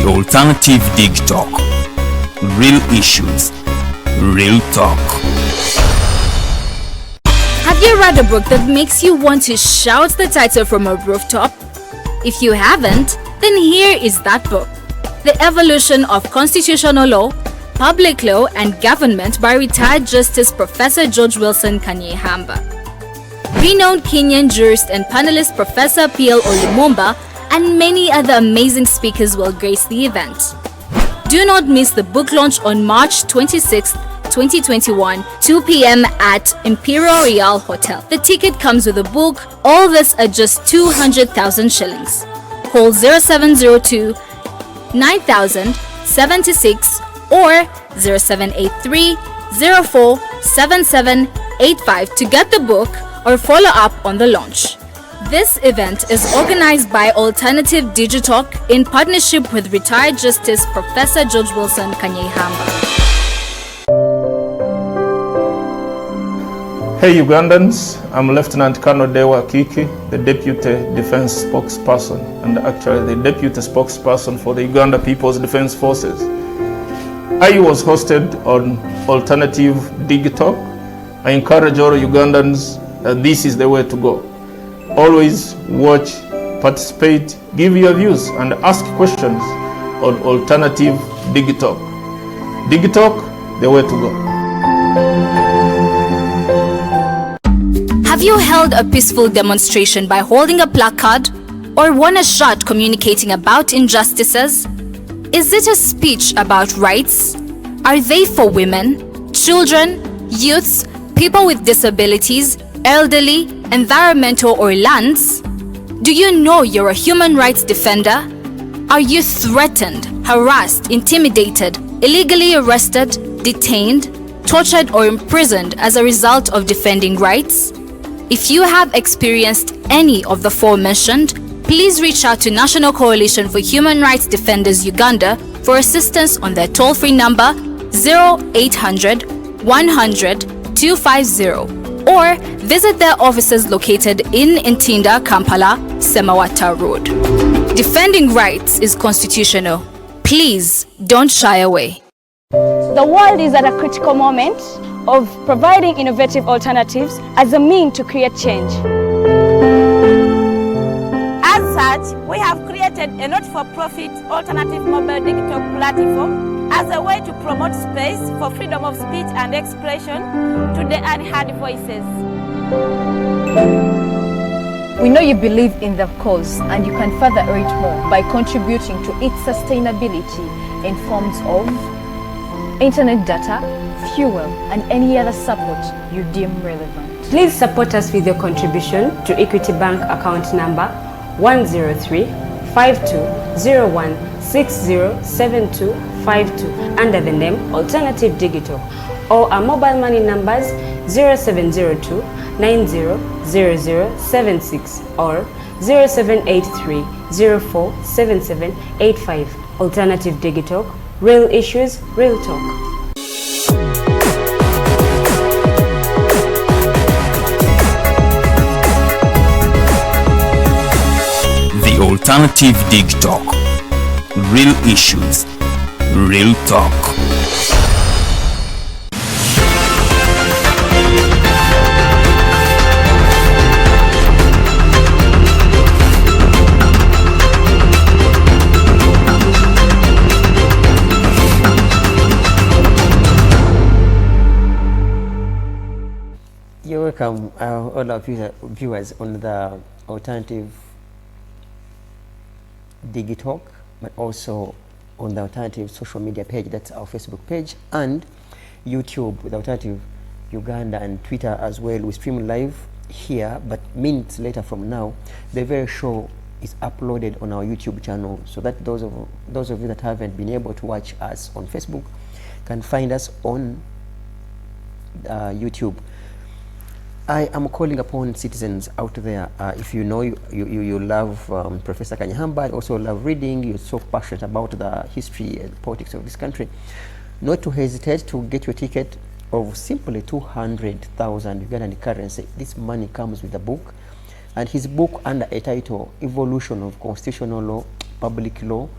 Alternative Dig Talk. Real issues, real talk. Have you read a book that makes you want to shout the title from a rooftop? If you haven't, then here is that book. The Evolution of Constitutional Law, Public Law and Government by retired Justice Professor George Wilson Kanyehamba. Renowned Kenyan jurist and panelist Professor P.L. Olumumba and many other amazing speakers will grace the event. Do not miss the book launch on March 26, 2021, 2 p.m. at Imperial Royal Hotel. The ticket comes with a book, all this at just 200,000 shillings. Call 0702 9000 76 or 0783 04 7785 to get the book or follow up on the launch. This event is organized by Alternative Digitalk in partnership with retired Justice Professor George Wilson Kanyehamba. Hey Ugandans, I'm Lieutenant Colonel Dewa Kiki, the Deputy Defense Spokesperson and actually the Deputy Spokesperson for the Uganda People's Defense Forces. I was hosted on Alternative Digitalk. I encourage all Ugandans that this is the way to go. Always watch, participate, give your views and ask questions on Alternative Digitalk. Digitalk, the way to go. Have you held a peaceful demonstration by holding a placard or won a shot communicating about injustices? Is it a speech about rights? Are they for women, children, youths, people with disabilities, elderly, environmental or lands? Do you know you're a human rights defender? Are you threatened, harassed, intimidated, illegally arrested, detained, tortured or imprisoned as a result of defending rights? If you have experienced any of the forementioned, please reach out to National Coalition for Human Rights Defenders Uganda for assistance on their toll-free number 0800 100 250 or visit their offices located in Ntinda, Kampala, Semawata Road. Defending rights is constitutional. Please don't shy away. The world is at a critical moment of providing innovative alternatives as a means to create change. As such, we have created a not-for-profit alternative mobile digital platform as a way to promote space for freedom of speech and expression to the unheard voices. We know you believe in the cause and you can further it more by contributing to its sustainability in forms of internet data, fuel and any other support you deem relevant. Please support us with your contribution to Equity Bank account number 103-5201-607252 under the name Alternative Digital, or our mobile money numbers 0702 900076 or 0783 047785. Alternative Digital, real issues, real talk. The Alternative Dig Talk. Real issues, real talk. You're welcome, all our viewers on the Alternative Digitalk, but also on the Alternative social media page, that's our Facebook page, and YouTube with Alternative Uganda, and Twitter as well. We stream live here, but minutes later from now, the very show is uploaded on our YouTube channel, so that those of you that haven't been able to watch us on Facebook can find us on YouTube. I am calling upon citizens out there, if you know you love Professor Kanyahamba, also love reading, you're so passionate about the history and politics of this country, not to hesitate to get your ticket of simply 200,000 Ugandan currency. This money comes with a book, and his book under a title, Evolution of Constitutional Law, Public Law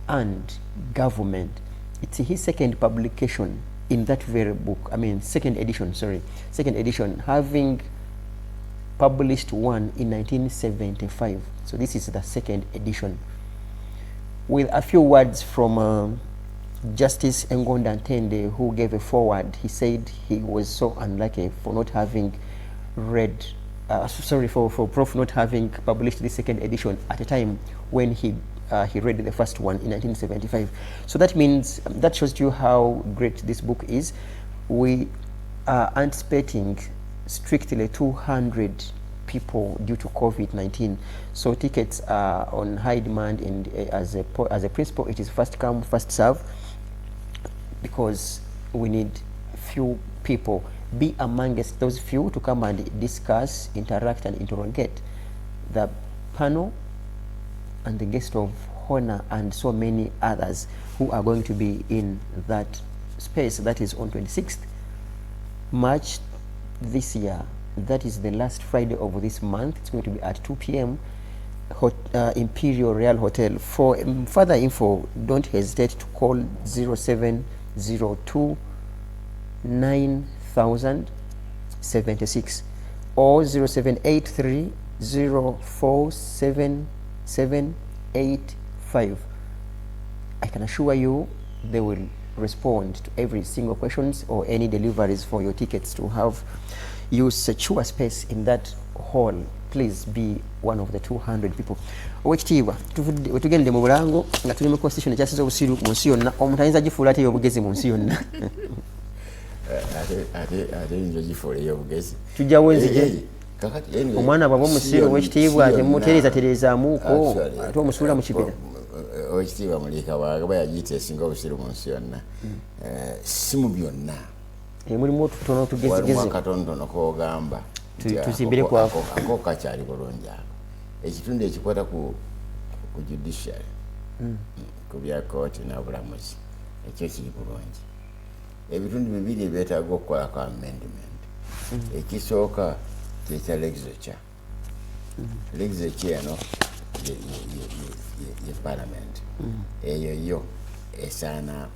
and Government. It's his second publication in that very book, second edition, having published one in 1975. So this is the second edition. With a few words from Justice Engonda Ntende, who gave a foreword, he said he was so unlucky for not having read, for Prof not having published the second edition at a time when he read the first one in 1975. So that means, that shows you how great this book is. We are anticipating strictly 200 people due to COVID-19. So tickets are on high demand, and as a principle, it is first come, first serve, because we need few people. Be amongst those few to come and discuss, interact, and interrogate the panel and the guest of honor and so many others who are going to be in that space. That is on 26th March this year. That is the last Friday of this month. It's going to be at 2 p.m. Imperial Real Hotel. For further info, don't hesitate to call 0702 9076 or 0783 047785. I can assure you they will respond to every single questions or any deliveries for your tickets to have you secure space in that hall. Please be one of the 200 people. Owekitiibwa tugende mu bulango nga tuli mu constitution ekyasiza obusiru mu nsi yonna, omuntu ayinza gifuula ate ey'obugezi mu nsi yonna. ate njo gifuula ey'obugezi tujjawo enzije omwana bwaba omusiru owekitiibwa temutereezaamuuko ate omusuula mu kibira. Owekitiibwa Muliika bwagaba yagiyita esinga obusiru mu nsi yonna, si mu byonna, mulimu otutono tugezigezi, walimu akatonotono k'ogamba tuzimbire kwako ako kakyali bulungi. Ako ekitundu ekikwata ku judiciary, ku bya kooti n'obulamuzi, ekyo kiri bulungi. Ebitundu bibiri ebyetaaga okukolako amendment. Ekisooka kyekya legislature. Legislature eno ye parliament. Eyo yo esaana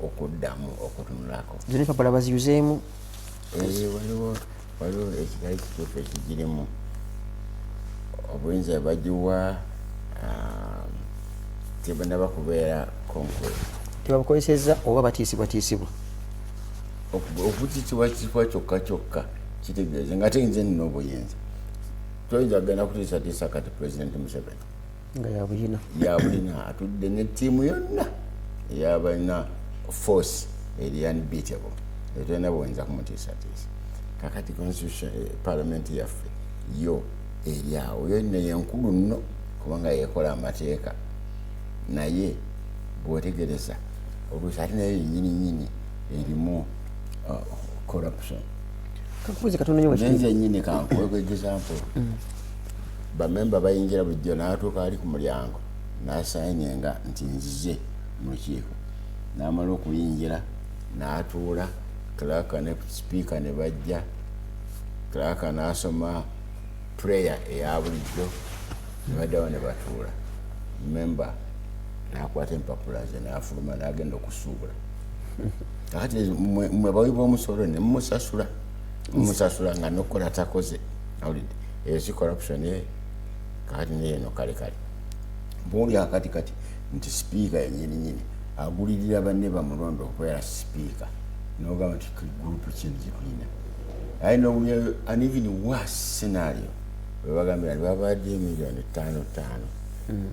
okuddamu okutunulako. zino empapula baziyuzeemu. Waliwo ekitali kituufu ekigirimu. Obuyinza bagiwa tebannaba kubeera konkwe. Tebabukozesezza oba batiisibwa. Okutiisibwa kyokka kitegeeze nga ate nze nina obuyinza. Toyinza kugenda kutiisatiisa kati President Museveni nga yabulina atudde ne ttiimu yonna eyabalina force eri unbeatable, etolina buyinza kumutiisatiisa. Kakati constitution parliament yaffe yo eri awo, yo neyenkulu nno kubanga yekola amateeka, naye bw'otegereza oluusi ate naye yennyini erimu corruption. Nze nyini kankuweeko example. Bamemba bayingira bulijjo n'atuuka ali ku mulyango n'asaayininga nti nzize mu lukiiko, n'amala okuyingira n'atuula, clerk ne speaker ne bajja, clerk n'asoma prayer eya bulijjo, ne baddawo ne batuula. Memba n'akwata empapula ze n'afuluma n'agenda okusuubula. Kakati mmwe bawi b'omusolo ne mumusasula nga n'okukola takoze. Eyo si corruption ye. Kakati neeno kale bw'oli akatikati nti sipiika yennyini agulirira banne bamulondo okubeera sipiika, n'ogamba nti gurupu kino gye tulina I know an even worse scenario. We were going to have a million tano,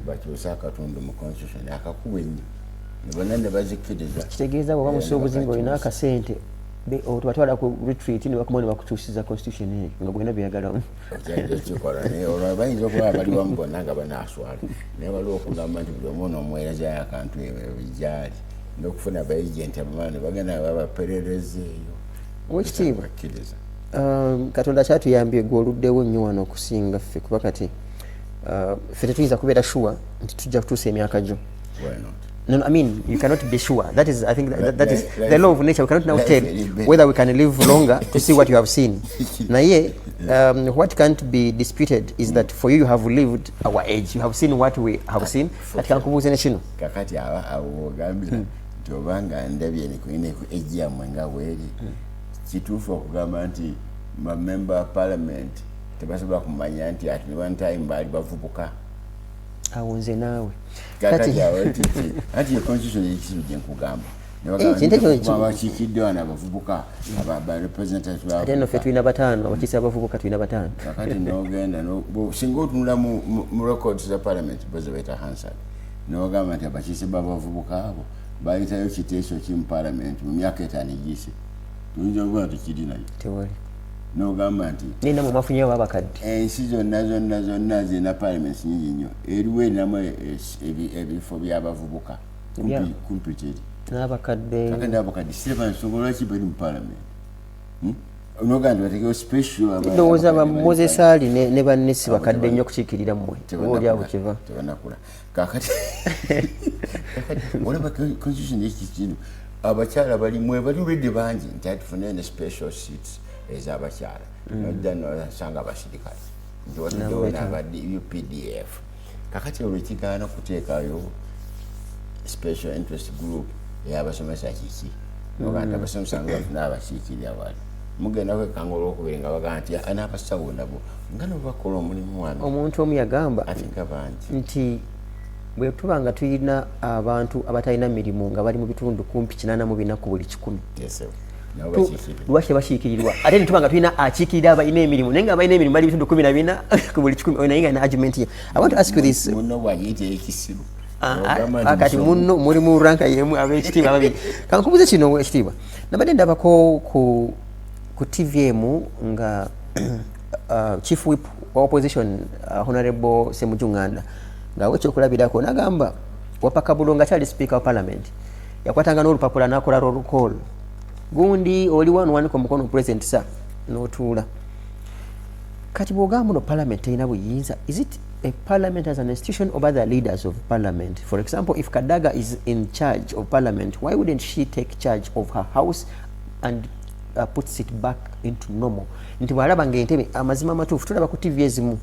but you sack out on the constitution. I can't win. Never was a kid. Kitegeeza bw'oba musuubuzi ng'olina akasente otubatwala ku retreat ne bakumoni bakutuusiza constitution nga bwena byagalamu olwo bayinza okuba bali bamubona nga banaaswala naye waliwo okugamba nti buli omu n'omuweerezayo akantu ebijali n'okufuna abaagenti abamaa ne bagenda babaperereza eyo Oweekitiibwa Katonda kyatuyambye gwe oluddewo nnyo wano okusinga ffe kuba kati ffe tetuyinza kubeera sure nti tujja kutuusa emyaka gyo. No, I mean, you cannot be sure. That is, I think, that is the law of nature. We cannot now tell whether we can live longer to see what you have seen. Now, what can't be disputed is that for you have lived our age. You have seen what we have seen. That can cause an issue. Kakati awo gambira tobanga ndabye ne ku age ya mwenga weli. Kituufu okugamba nti ma member parliament tebasobola kumanya nti at one time bali bavubuka. Awonze naawe kati ati constitution y'ekizibu gye nkugamba bakiikiddewo n'abavubuka aba representative ate nno ffe tulina bataano abakiise abavubuka tulina bataano kakati n'ogenda singa otunula mu records za parliament boze beeta hansard n'ogamba nti abakiise b'abavubuka abo bayitayo kiteeso kimu parliament mu myaka etaano egiyise tuyinza okuba nti kiri nayo tewali n'ogamba nti nina mu mafunyewo abakadde ensi zonna zirina parliaments nyingi nnyo eriwo erinamu ebifo by'abavubuka kumpi teri n'abakadde kakandi abakadde siraba nsonga lwaki bali mu parliament n'ogamba nti bategewo special ndowooza ba Moses Ali ne banne si bakadde nnyo okukiikirira mmwe olyabo kiva tebanakula kakati olaba constitution y'ekikino abakyala balimu bali ready bangi nti atufune ne special seats ez'abakyala nojja nosanga abasirikale nti watuddewo n'abadde UPDF kakati olwo kigaana kuteekayo special interest group ey'abasomesa kiki noga nti abasomesa nga bafuna abakiikirira wali mugenda kwekanga olwokubiri nga bagaa nti n'abasawo nabo nga nobakola omulimu wano omuntu omu yagamba atinga bangi nti bwe tuba nga tulina abantu abatalina mirimu nga bali mu bitundu kumpi 84 ku buli 100 lwaki bakiikirirwa ate netuba nga tulina akiikirira abalina emirimu naye nga abalina emirimu bali bitundu 14 ku buli 100 naye nga na argument ye I want to ask you this muno bwayite ekisiru kati muno muri mu ranka yemu ab'ekitiibwa babiri kankubuze kino ekitiibwa nabadde ndabako ku TVM nga chief whip opposition honorable Semujunganda nga wekyokulabirako nagamba wapaka bulonga kyali speaker wa parliament yakwatanga n'olupapula nakola roll call gundi oli wanu ku mukono president sa n'otuula kati bw'ogamba no parliament erina buyinza is it a parliament as an institution or by the leaders of parliament? For example, if Kadaga is in charge of parliament, why wouldn't she take charge of her house and puts it back into normal? Nti bw'alaba ng'entebe amazima matuufu tulaba ku TV ezimu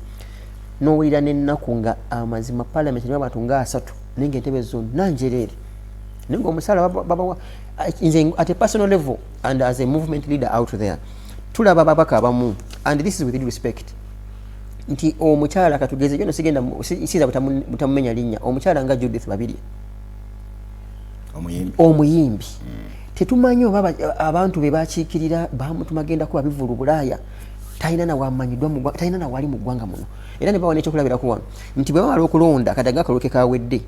n'owulira n'ennaku nga amazima parliament nibo abantu nga 3 naye ng'entebe zonna njereere naye ng'omusaala babawa at a personal level and as a movement leader out there tulaba babaka abamu and this is with respect nti omukyala katugeze jono sigenda siza butamumenya linnya omukyala nga Judith babiri omuyimbi tetumanyi oba abantu be bakiikirira bamutumagenda kuba bivulu Bulaaya talina na wamanyidwa mu talina na wali mu ggwanga muno era ne bawana ekyokulabira ku wano nti bwe bamala okulonda Kadaga akaloke kawedde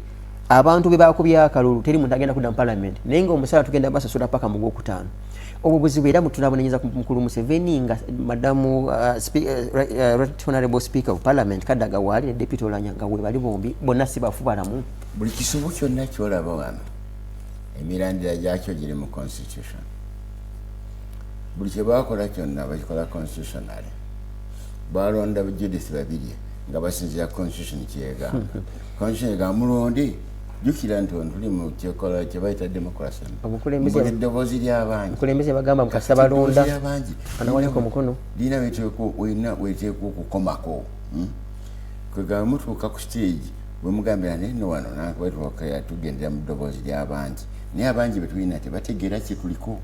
abantu be bakubya akalulu teri muntu agenda kudda mu parliament naye nga omusala tugenda basasula paka mu Gwokutaano obwo buzibu era mutunabonanyeza ku mukulu Museveni nga madamu honorable speaker of parliament Kadaga wali ne deputy Olanya nga we bali bombi bonna si bafu balamu buli kisobo kyonna kyolaba wano emirandira gyakyo giri mu constitution buli kye bakola kyonna bakikola constitutional balonda Judith babiri nga basinzira constitution kyegamba constitution egamba mulondi jukira nti tuli mu kyekola kye bayita democracy eddoboozi ly'abangi omukulembeze bagamba mukasa balonda anawaliko omukono lina weteeka okukomako kwegamba mutuuka ku stage bwe mugambira naye no wano nakwetwakaya tugendera mu ddoboozi ly'abangi naye abangi betulina tebategeera kye tuliko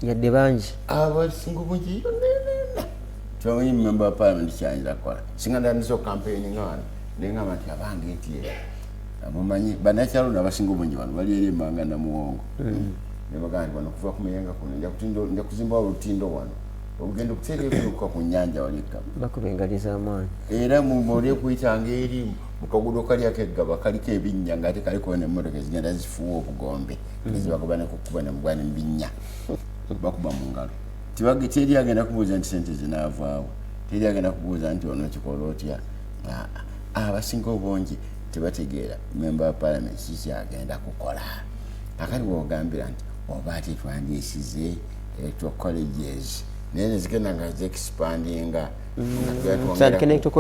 yadde bangi abasinga bungi kyomanyi member wa parliament kyayinza kukola singa ndandisa okampaining wano nengamba nti abange ntiyera amumanyi banakyalo n'abasinga obungi wano bali eri embanga namuwongo ne bagamba nti wano kuva ku Mayenga kuno nja kuzimbawo olutindo wano ogenda okutereebuuka ku nnyanja waleka bakubengaliza amaanyi era mumole kuyitanga eri mukagudo kalyako eggaba kaliko ebinnya ngaate kaliko nemmotoka ezigenda zifuuwa obugombe ezibagoba nekukuba nemugwana mubinnya bakuba mu ngalo teri agenda kubuuza nti sente zinaavaawo teri agenda kubuuza nti ono kikola otya abasinga obungi tebategeera member wa parliament kikyagenda kukola akali wogambira nti oba ati twandiisize electoral colleges naye nezigenda nga ziexpandinga abantu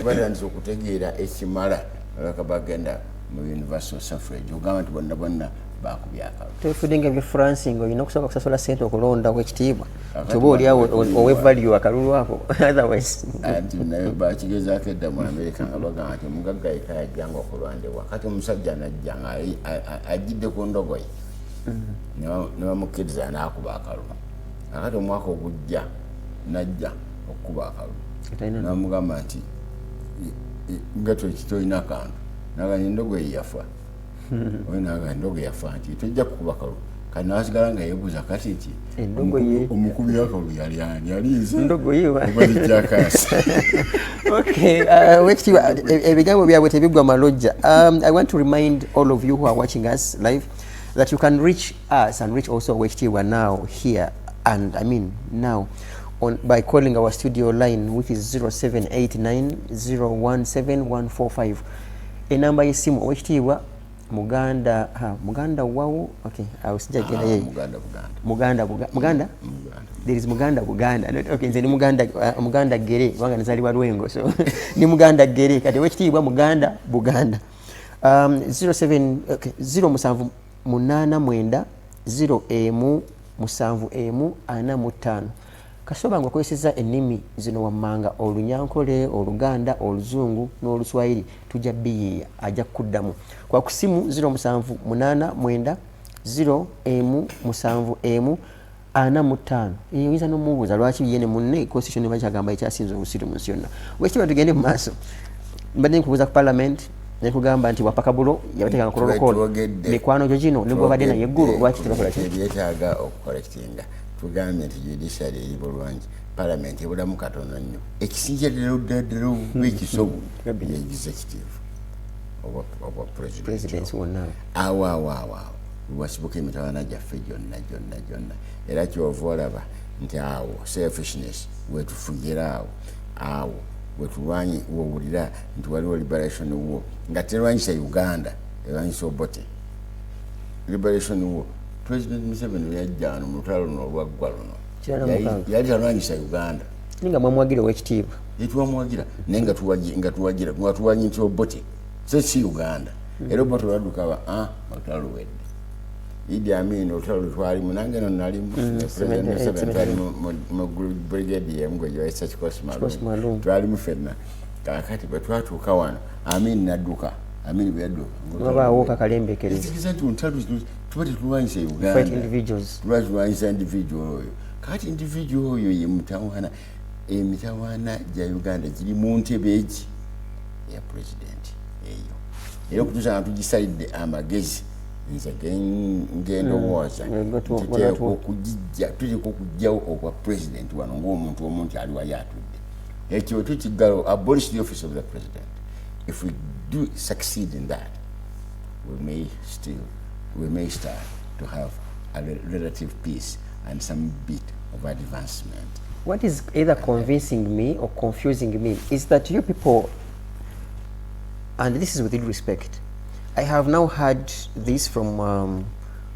batandise okutegeera ekimala olaka bagenda mu universal suffrage ogamba nti bonna bakubya akalulu tefudinga ebyo francing olina okusooka kusasula ssente okulonda wekitiibwa toba oliawo owe value akalulu ako otherwise anti naye bakigezaako edda mu america nga bagamba nti omugagga yeka yajjanga okulondebwa kati omusajja najja nga ajjidde ku ndogoyi ne bamukkiriza n'akuba akalulu akati omwaka ogujja najja okukuba akalulu namugamba nti nga tolina akantu naganya endogoyi yafa oyo naga endogo yafa nti tojja kukuba akalulu kati nasigala nga yeebuuza kati nti omukubi w'akalulu yali ani yalinze obalijjakasa ebigambo byabwe tebiggwa malojja. I want to remind all of you who are watching us live that you can reach us and reach also Owek now here and now by calling our studio line which is 0789017145. A number y'essimu Owek Muganda wow okay awusijagenda yeye Muganda there is Muganda okay nze ni Muganda gere banga nazaliwa Lwengo so ni Muganda gere kati wekitibwa Muganda Buganda 07 okay 078 0 kasoba ngo kweseza ennimi zino wammanga Olunyankole Oluganda Oluzungu n'Oluswahili tujja biyiya ajja kuddamu kwa kusimu 078 0 oyinza n'omubuuza lwaki yene munne constitution bakagamba ekyasinze obusiru mu nsi yonna wekitiibwa tugende mu maaso mbadde nkubuuza ku parliament nekugamba nti wapakabulo yabateekanga ku protocol mikwano gyo gino nebwobadde naye eggulu lwaki tebakola byetaaga okukolectinga tugambye nti judiciary eri bulwangi parliament ebulamu katono nnyo ekisinjirira ddala obubikisobu executive oba president wonna awo wasibuka emitawana gyaffe gyonna era kyova olaba nti awo selfishness wetufugira awo wetulwanyi wowulira nti waliwo liberation war nga terwanyisa Uganda erwanyisa Obote liberation war President Museveni yajjano mu lutalo luno olwaggwa luno yali talwanyisa Uganda ninga mwamwagira Owekitiibwa yetwamwagira naye nga tuwagira nti Obote so si Uganda era Obote olwadduka olutalo luwedde Idi Amin olutalo lutwalimu nange no nalimu President Museveni twali mu brigade yemu gwe gyebayisa Kikosi Malum twalimu fenna kakati bwe twatuuka wano Amin nadduka Amin bwe yadduka wabaawo kakalembekereza ekiza nti ontalo tubadde tulwanyisa Uganda tulwanyisa individual oyo kakati individual oyo ye mutawaana emitawaana gya Uganda giri mu ntebe egi ya president eyo era okutuusa nga tugisalidde amagezi nze ngendowooza tuteeka okugjawo okwa president wano ng'omuntu omu nti ali wali atudde ekyo tukigalo abolish the office of the president. If we do succeed in that, we may start to have a relative peace and some bit of advancement. What is either convincing me or confusing me is that you people, and this is with due respect, I have now heard this from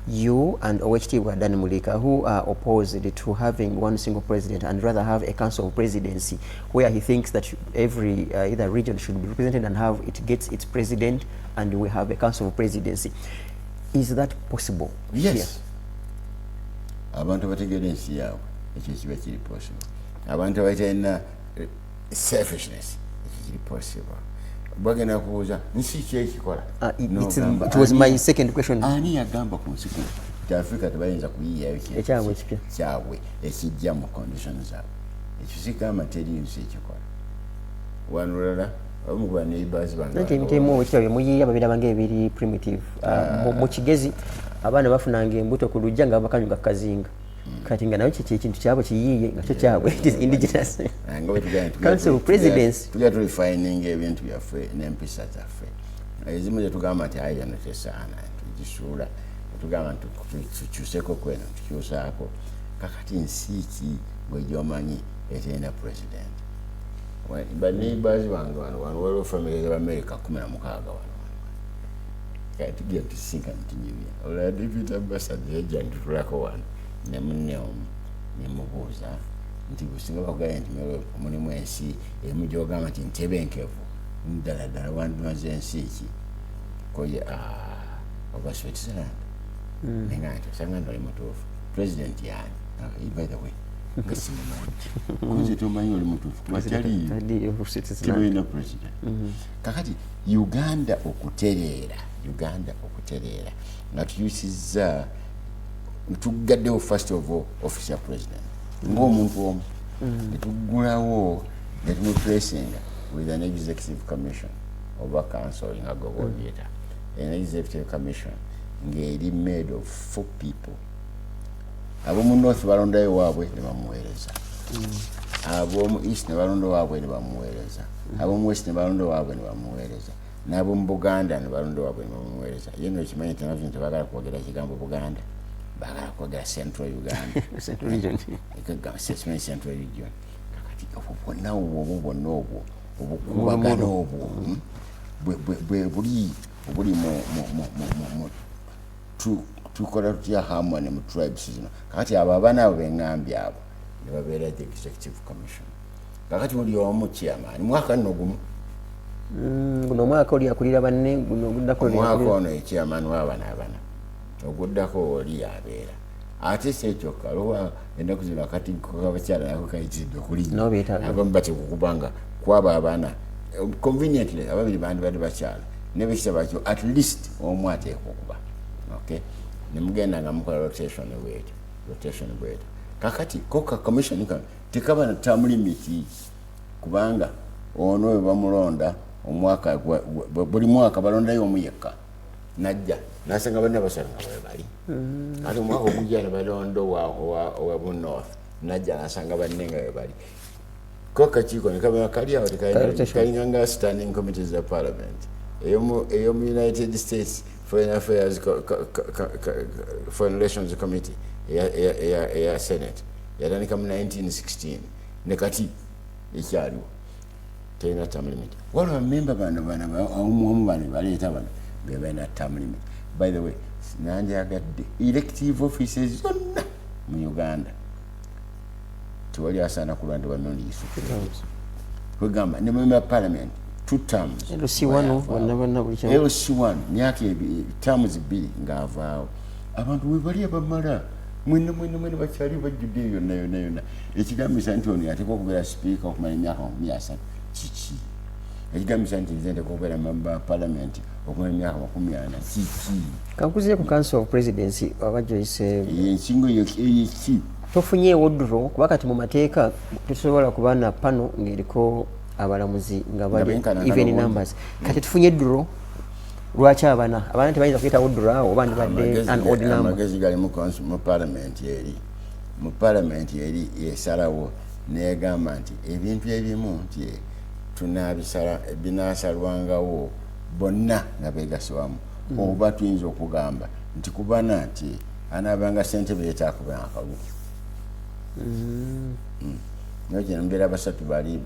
you and Owek Mulika, who are opposed to having one single president and rather have a council of presidency where he thinks that every either region should be represented and have it gets its president and we have a council of presidency. Is that possible? Yes. Abantu bategera ensi yaabwe ekyo kiba kiri possible. Abantu abatalina selfishness ekyo kiri possible. Bagenda kubuuza nsi ki ekikola? It was my second question. Ani yagamba ku nsi kuno nti Africa tebayinza kuyiyayo ekyabwe ekijja mu conditions zaabwe. Ekyo sikama teri nsi ekikola. Wanulala omukuba neighbors banga ntemu ekitabo muyiya babiraba ng'ebiri primitive mu kigezi abaana bafunanga embuto ku lujja nga bakanyuga kazinga kati nga nayo kintu kyabo kiyiye nga kyo kyabwe it is indigenous council of presidency tujja tulifining ebintu byaffe n'empisa zaffe ezimu zetugamba nti ayi yano tesaana tugisuula tugamba nti tukyuseko kweno tukyusaako kakati nsi ki bwejomanyi etenda president baneighbors wange wano waliwo famire z'Amerika 16 wano kati tujja tusinka ntinyibya olwa deputy ambassador yajja ntutulako wano ne munne omu nemubuuza nti businga bakugaya nti mulimu ensi emu gyogamba nti ntebenkevu ddala ddala wandimaze ensi ki koye oba Switzerland nenga nti osanga ndi oli mutuufu president yani by the way nga simumanyi kuze tomanyi oli mutuufu kubakyaliyo tebalina president kakati Uganda okutereera nga tuyusizza tugaddewo first of all office ya president ng'omuntu omu netugulawo netumuplacinga with an executive commission oba council nga gobobyeta an executive commission ng'eri made of 4 people ab'omu north balondayo waabwe ne bamuweereza ab'omu east ne balonda waabwe ne bamuweereza ab'omu west ne balonda waabwe ne bamuweereza n'ab'omu Buganda ne balonda waabwe ne bamuweereza ye nno kimanyi tenavinti bagala kwogera kigambo Buganda bagala kwogera Central Uganda Central region Central region kakati bwonna obwo obukubagana obwo buli tukola tutya harmony mu tribes zino kakati abo abaana abo beŋŋambye abo ne babeera the executive commission kakati buli omu chairman mwaka nno gumu guno mwaka oli akulira banne guno oguddako mwaka ono chairman w'abana oguddako oli abeera ate sekyokka lowa ennaku zino akati kabakyala nako kayitiridde okulinnya abamu batekukubanga kwaba abaana conveniently ababiri bandi badde bakyala ne bekisa bakyo at least omu ateeka okuba okay nemugenda nga mukola rotation bwetyo kakati koka commission kano tekaba na term limit kubanga ono we bamulonda omwaka buli mwaka balondayo omu yekka najja nasanga banne basala nga bali ate omwaka ogujja ne balonda owa north najja nasanga banne nga bwe bali koka kiiko nekaba kali awo tekalinga nga standing committees of parliament eyomu United States Foreign Affairs Foreign Relations Committee eya Senate yatandika mu 1916 ne kati ekyaliwo terina term limit waliwo member omu bano baleeta bano bebalina term limit by the way nandyagadde elective offices zonna mu Uganda tewali asaana kulondebwa mirundi gisatu kwegamba ne member parliament 2 terms LC1 myaka terms 2 ng'avaawo abantu webali abamala mwene bakyali bajjudde yonna ekigambisa nti ono yateekwa okubeera sipiika okumala emyaka 30 kiki ekigambisa nti nze nteekwa okubeera member parliament okumala emyaka 40 kiki kankuziye ku council of presidency aba Joyce ensingo eyeki tofunyeewo duro kuba kati mu mateeka tusobola kuba na pano ng'eriko abalamuzi nga bali even numbers kati tufunye duro lwaki abaana tebayinza kuyitawo duro awo oba ndibadde an odd number amagezi gali mu parliament eri yesalawo negamba nti ebintu ebimu nti tunabisala binasalwangawo bonna nga begasibwamu oba tuyinza okugamba nti kubana nti anaabanga ssentebe yetakubanga akalu nokino mbeera abasatu bali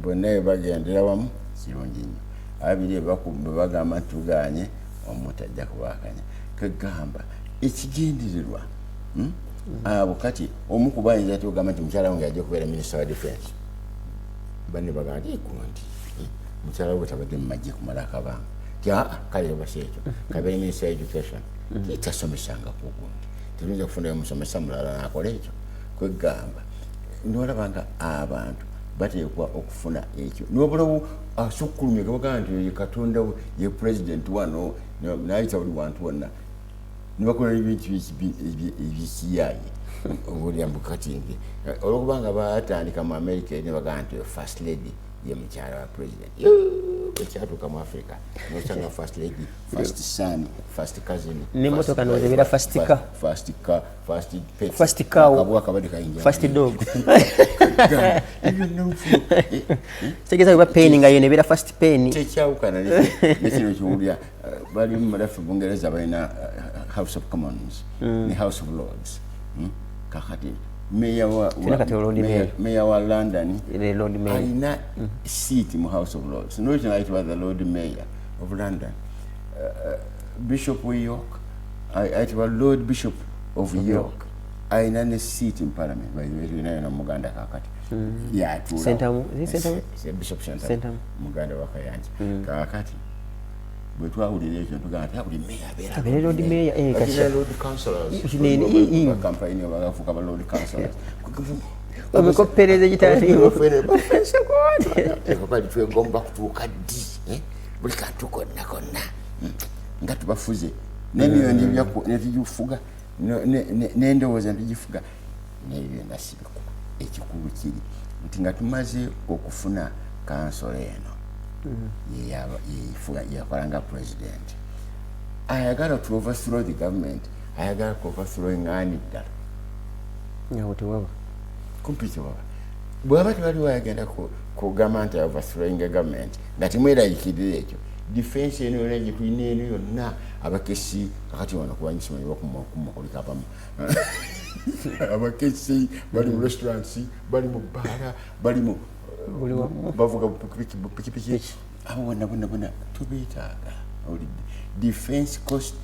bonna bagendera wamu kirungi nnyo abiri bebagamba nti tuganye omuntu ajja kubakanya kegamba ekigendererwa abo kati omu kuba ayinza ati ogamba nti mukyala wange ajja kubeera minister wa defense banne bagamba nti ekundi mukyala we tabadde mu magye kumala akabanga ti kale basi ekyo kabeere minister wa education tasomesanga kugundi tuyinza kufunayo musomesa mulala nakola ekyo kwegamba nolabanga abantu bateekwa okufuna ekyo nobulawo asukkulumye gabagamba nti ye katonda ye president wano nayita buli wantu wonna nibakola ebintu ebikiyaaye obulya mbukatinge olwokubanga batandika mu America ne bagamba nti first lady ye mukyala wa president ekyatuuka mu Africa nosanga first lady, first son, first cousin, n'emmotoka n'ozebera first car, first car, first cow, first dog. Tegeza kuba penny nga yene bera first penny. Tekyawukana nekino kiwulira bali mu malafu Bungereza balina House of Commons ne House of Lords. Kakati Mayor wa London alina seat mu House of Lords. No, it was the Lord Mayor of London. Bishop of York, it was Lord Bishop of York. Alina ne seat in Parliament. By the way, you know Muganda kakati. Yeah, Centum. Bishop Centum. Muganda wakayanja. Kakati. But what would you do? Mayor, Lord Mayor, Lord Councillors. Campaign of Lord Councillors. Pereza gitali. Go back to Kadi. Buli kantu konna. Nga tubafuze. N'ebyo nebyafuga. N'endowooza ntigifuga. N'ebyo ndasibiku. Ekikulu kiri nti nga tumaze okufuna kansolo eno. Yakolanga president. Ayagala to overthrow the government. Ayagala to overthrow ngani ddala. Nyawuti waba. Kumpiti waba. Bwaba tewali wayagenda ku government overthrowing the government. Nga timwerayikirira ekyo. Defense eno yonna gye tulina eno yonna abakesi kakati wano kuwanyisa manyi bakumukulika abamu. Abakesi bali mu restaurants, bali mu bara, bali mu bavuga pikipiki. Abo bonna tubeetaaga. Defense cost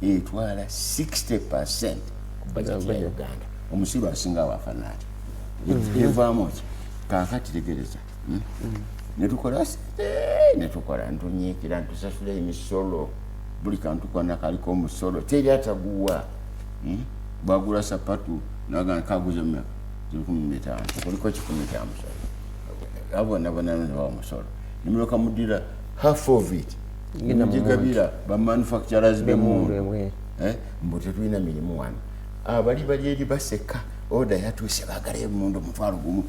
etwala 60% ku budget ya Uganda. Omusiru asinga wafanaati. Evaamu kakati tegereza. Netukola ntunyiikira ntusasula emisolo buli kantu konna kaliko omusolo teri ataguwa. Bagula sapatu naga kaguze mmeka 15 kuliko 15 musolo. Abo nabona wa musolo nimuloka mudira half of it njigabira ba manufacturers bemu mbote tuina milimu wana bali eri baseka order yatuse bagale mundu mutwalo gumu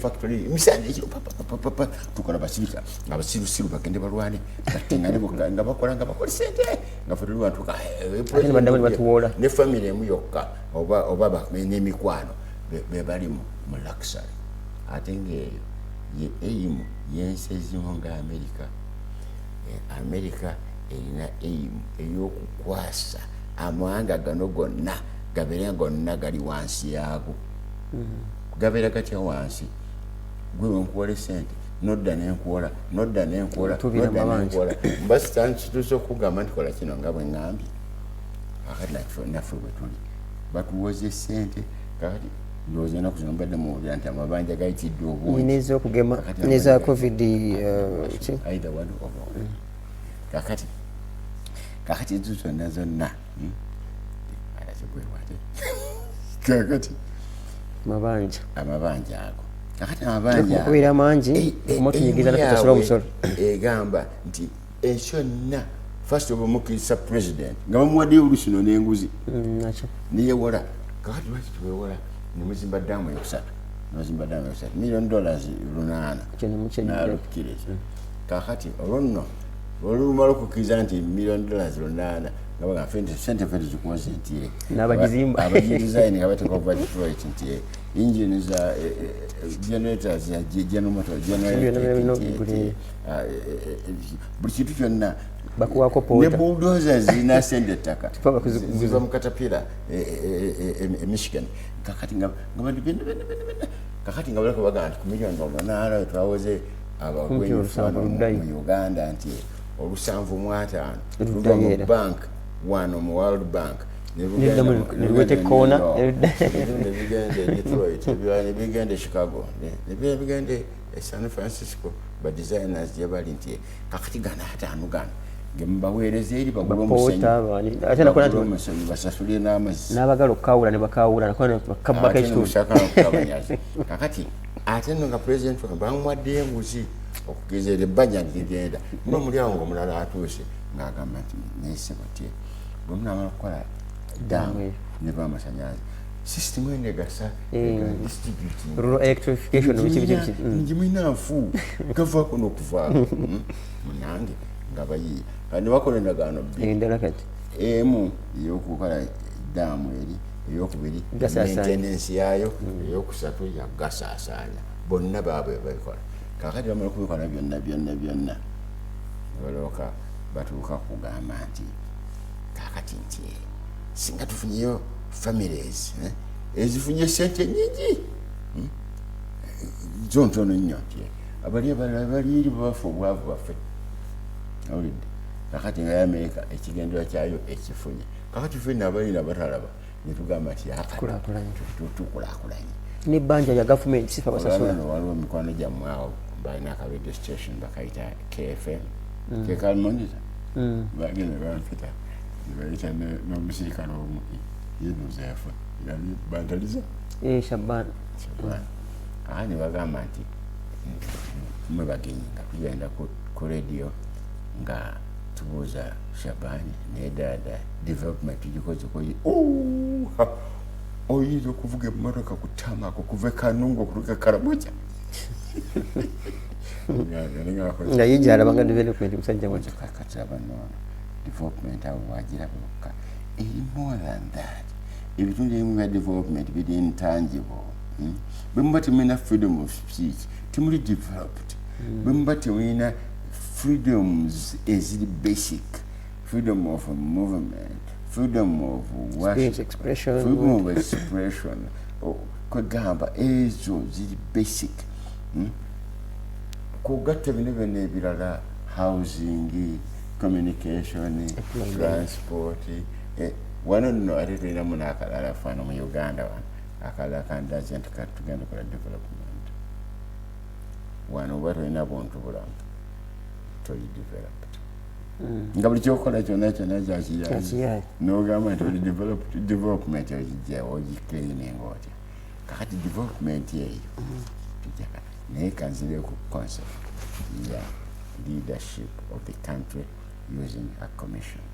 factory misande ekyo papa tukola basirika abasiru bagende balwane batengane nga bakola sente nga fotoli wantuka batuwola ne family emu yokka oba n'emikwano be bali mu luxury atenge ye eimu yensezimu nga America erina eimu eyokukwasa amawanga gano gonna gabeera gonna gali wansi yaago. Gabeera gatya wansi? Gwe wenkuwola sente nodda nenkuwola mbasi kituusa okugamba nti kola kino nga bwe ŋŋambye. Kakati naffe bwe tuli batuwoze sente kakati ndowooza ennaku zino mbadde muwulira nti amabanja gayitiddwa obungi neza okugema neza covid either one of all. Kakati ezo zonna kakati amabanja ago kakati amabanja kubeera mangi omutunyigiza nakutasula omusolo egamba nti ekyonna first of all mukisa president nga bamuwadde olusino n'enguzi niyewola kakati lwaki tuwewola nemuzimba ddamu eyokusatu $1 million lunaana kakati olwonno olumala okukkiriza nti $1 million lunaana nga baga sente ffe tuzikuwoze nti n'abagizimba abagidesign nga bateeka okuva Detroit nti engine za generators ya General Motors buli kintu kyonna bakuwako pota ne bulldozer zina sente ettaka ziva mu Caterpillar Michigan kakati nga kakati nga balako baga nti ku million $8 twawoze abagwenyufu mu Uganda nti 750 luva mu bank wano mu World Bank nebigende kona nebigende Detroit nebigende Chicago nebigende San Francisco ba designers jabali nti kakati gana hatano gana ngembaweereza eri bagula omusenyi ate nakola omusenyi basasulie n'amazzi n'abagala okukawula ne bakawula nakola bakabaka ekituufu kakati ate nga president bamuwadde enguzi okugezera ebbanja ligenda nomuli awo ng'omulala atuuse ng'agamba nti nayise batye bwe munamala okukola damu ne b'amasanyalaze system enegasa distributing rural electrification njimina nfu gava kono kuvaako munange ngabayi kandi bakola endagaano endala kati emu eyokukola daamu eri eyokubiri maintenance yayo eyokusatu ya gasaasaanya bonna baabwe babikola kakati bamala kubikola byonna balooka batuuka kugamba nti kakati nti singa tufunyeyo families ezifunye sente nyingi zontono nnyo nti abali bafa obwavu baffe awulidde kakati nga y'Amerika ekigendera kyayo ekifunye kakati ffenna abalina batalaba netugamba nti tukulaakulanye n'ebbanja lya gavumenti sifa basasula waliwo mikwano gyammwe awo balina aka radio station bakayita KFM kekalmonita bagenda bampita nebayita n'omusirikale omu yenuza yafa yali bantaliza Shaban aha ne bagamba nti mwe bagenyi nga tugenda ku radio nga tubuuza Shabani ne dada development tugikoze koyi oyinza okuvuga emmotoka ku tamako kuva Kanungu okutuuka Karamoja nga yinja alabanga development musajja wacho kakati abano development abo wagira bokka more than that ebitundu ebimu bya development biri intangible bwemuba temulina freedom of speech temuli developed bwemuba temulina freedoms eziri basic freedom of movement freedom of worship freedom of expression kwegamba ezo ziri basic kugatta bino byonna ebirala housing communication transport wano nno ate tulinamu n'akalala afaana mu Uganda wano akalala kandaze nti kati tugenda kola development wano oba tolina buntu bulamu toli developed nga buli kyokola kyonna kyakiyayi n'ogamba nti oli development ogijjawo ogicleaning otya kakati development eyo naye kanzire ku concept ya leadership of the country using a commission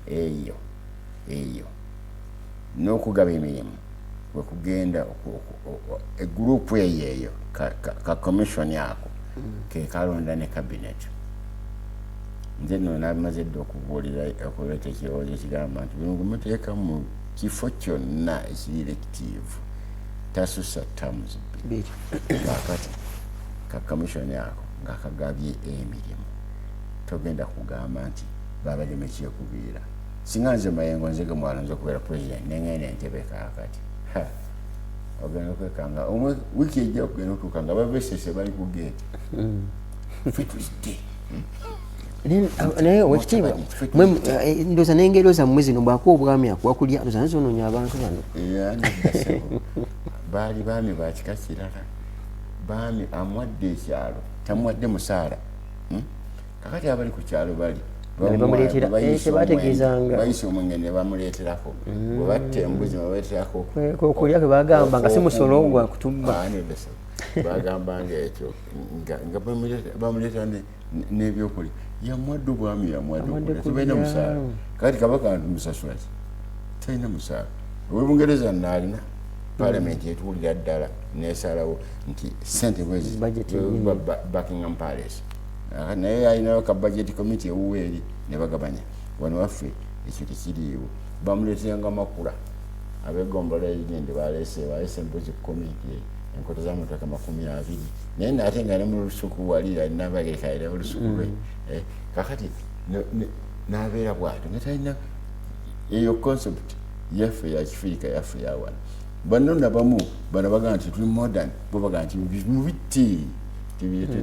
eyo n'okugaba emirimu bwekugenda egrupu eyo ka commission yako kekalonda ne cabinet nze nno namaze dde okubuulira okuleeta ekirowoozo ekigamba nti bino muteeka mu kifo kyonna ekielective tasusa terms bbiri kakati ka commission yako nga kagabye emirimu togenda kugamba nti babadde ekyekubiira singa nze Mayengo nzege mwalonze okubeera president nengenda entebe kakati ogenda kwekanga omwe wiiki ejja kugenda otuuka nga bavesese bali ku geeti fetuzidde naye wekitiibwa ndooza nengerooza mmwe zino bwako obwami akwakulya ndooza nzonoonya abantu bano baali baami bakika kirala baami amwadde ekyalo tamwadde musaala kakati abali ku kyalo bali bayise omwenge ne bamuleeterako bwe batta embuzi babaleeterako okulya kwe bagamba nga si musolo gwa kutubba bagambanga ekyo nga bamuleetera n'ebyokulya yamwadde obwami yamwadde musaala kakati kabaka musasula ki talina musaala ow'Ebungereza naalina parliament etuwulira ddala nesalawo nti sente bwezi Buckingham Palace naye alinayo ka budget committee ewuwe eri ne bagabanya wano waffe ekyo tekiriiwo bamuleeteranga amakula ab'eggombolola erigende balese embuzi 10 enkoto z'amatooke 20 naye naate nga ne mu lusuku wali alina abagerekaire olusuku lwe kakati n'abeera bw'atyo nga talina eyo concept yaffe ya Kifirika yaffe yawana bano nabamu bano bagamba nti tuli modern bo bagamba nti mubiti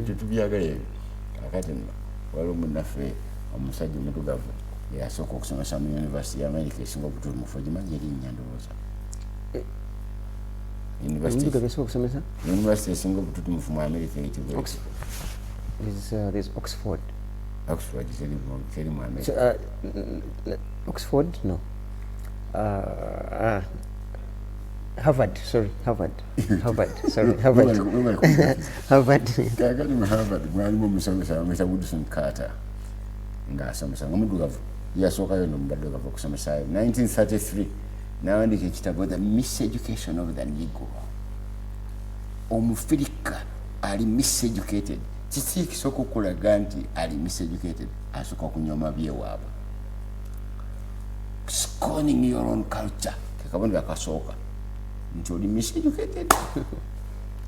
tetubyagala ebyo kakati nno waliwo munnaffe omusajja omudugavu yasooka okusomesa mu University ya America esinga obutuumufu ogimanyi erinnya ndowooza University esinga obutuumufu mu America eyitibwa Oxford teri mu America Oxford no Harvard. Kakati mu Harvard mwalimu omusomesa bamwita Woodson Carter ng'asomesa nga mudugavu yasookayo nomubaddugavu okusomesaayo 1933 nawandika ekitabo The Miseducation of the Negro. Omufirika ali miseducated. Kiki ekisooka okulaga nti ali miseducated? Asooka okunyoma byewaabwe. Scorning your own culture. Kakabonero akasooka nti oli miseducated.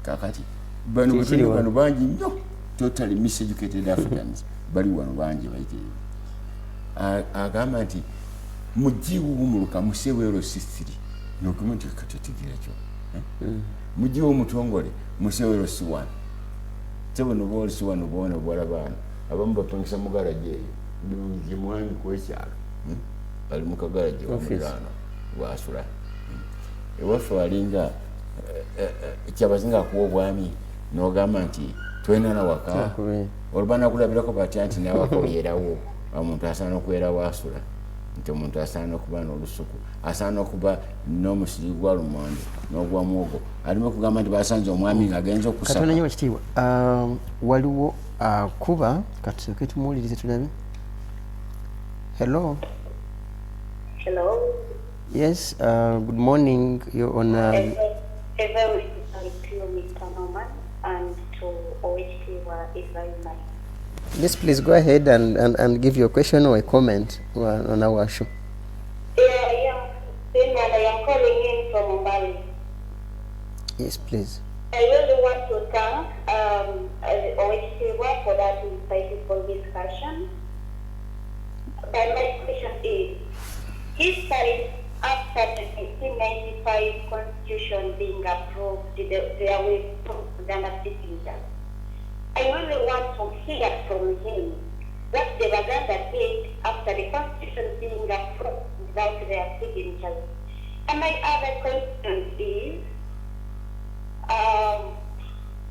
Kakati bano bano bangi nnyo totally miseducated Africans bali wano bangi bayitirivu. Agamba nti mujibu umuluka musewero sisiri nokumenti katetigira kyo. Mujibu umutongole musewero siwan. Tebo no boli siwan obona bwala bana abamu bapangisa mugaraje ndi mwami kwekyalo. Bali mukagaraje wamulana wasula. Ewafu alinga ekyabazinga kuwa bwami n'ogamba nti twena na waka olubana kulabirako batya nti nawakolerawo omuntu asaana okubeera wasula nti omuntu asaana okuba n'olusuku asaana okuba n'omusiri gwa lumonde n'ogwa mwogo alimu okugamba nti basanze omwami ng'agenza okusaka. Katonda nnyo ekitiibwa. Waliwo akuba katusooke tumuwulirize tulabe. Hello. Hello. Yes, good morning. You're on... Very to Mr. Norman and to Owek Israel Mayengo. Yes, please go ahead and give your question or a comment on our show. I am calling in from Mumbai. Yes, please. I really want to thank Owek for that insightful discussion. But my question is, his side, after the 1995 Constitution being approved, there were Uganda citizens. I really want to hear from him what the Uganda did after the Constitution being approved without their signatures. And my other question is,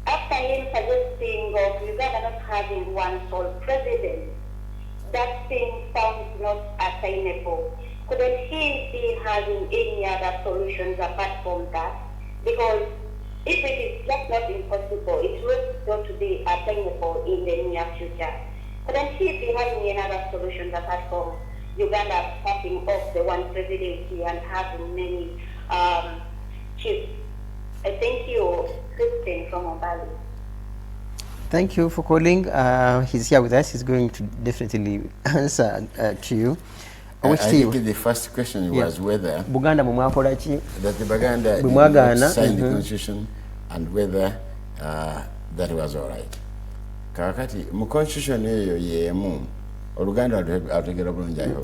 after him suggesting of Uganda not having one sole president, that thing sounds not attainable. Couldn't he be having any other solutions apart from that? Because if it is just not impossible, it will not to be attainable in the near future. Couldn't he be having any other solutions apart from Uganda passing off the one presidency and having many chiefs? I thank you, Kristen from Mumbai. Thank you for calling. He's here with us. He's going to definitely answer to you. I think the first question was whether Buganda that the Buganda signed the constitution and whether that was all right. Kakati mu constitution eyo yemu Oluganda ategera bulungi ayo.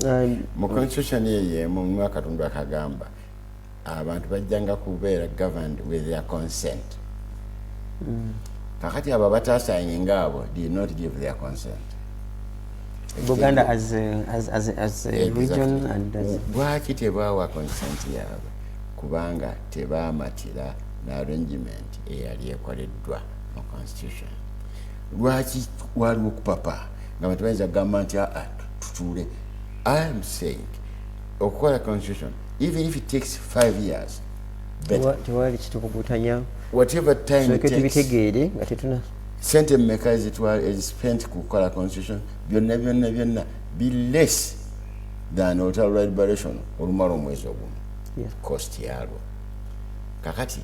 Mu constitution eyo yemu mwaka tundu akagamba abantu bajjanga kubeera governed with their consent. Kakati abo batasayinga abo did not give their consent. Buganda as a region and as lwaki tebaawa consent yaabwe kubanga tebaamatira n'arrangement eyali ekoleddwa mu constitution. Lwaki waliwo okupapa nga batabayinza kugamba nti tutuule. I am saying okukola constitution even if it takes 5 years tewali kitukugutanya whatever time it takes tubitegeere nga tetuna sente mmeka is spent kukola constitution byonna be less than olutalo lwa liberation olumala omwezi ogumu cost yalwo. Kakati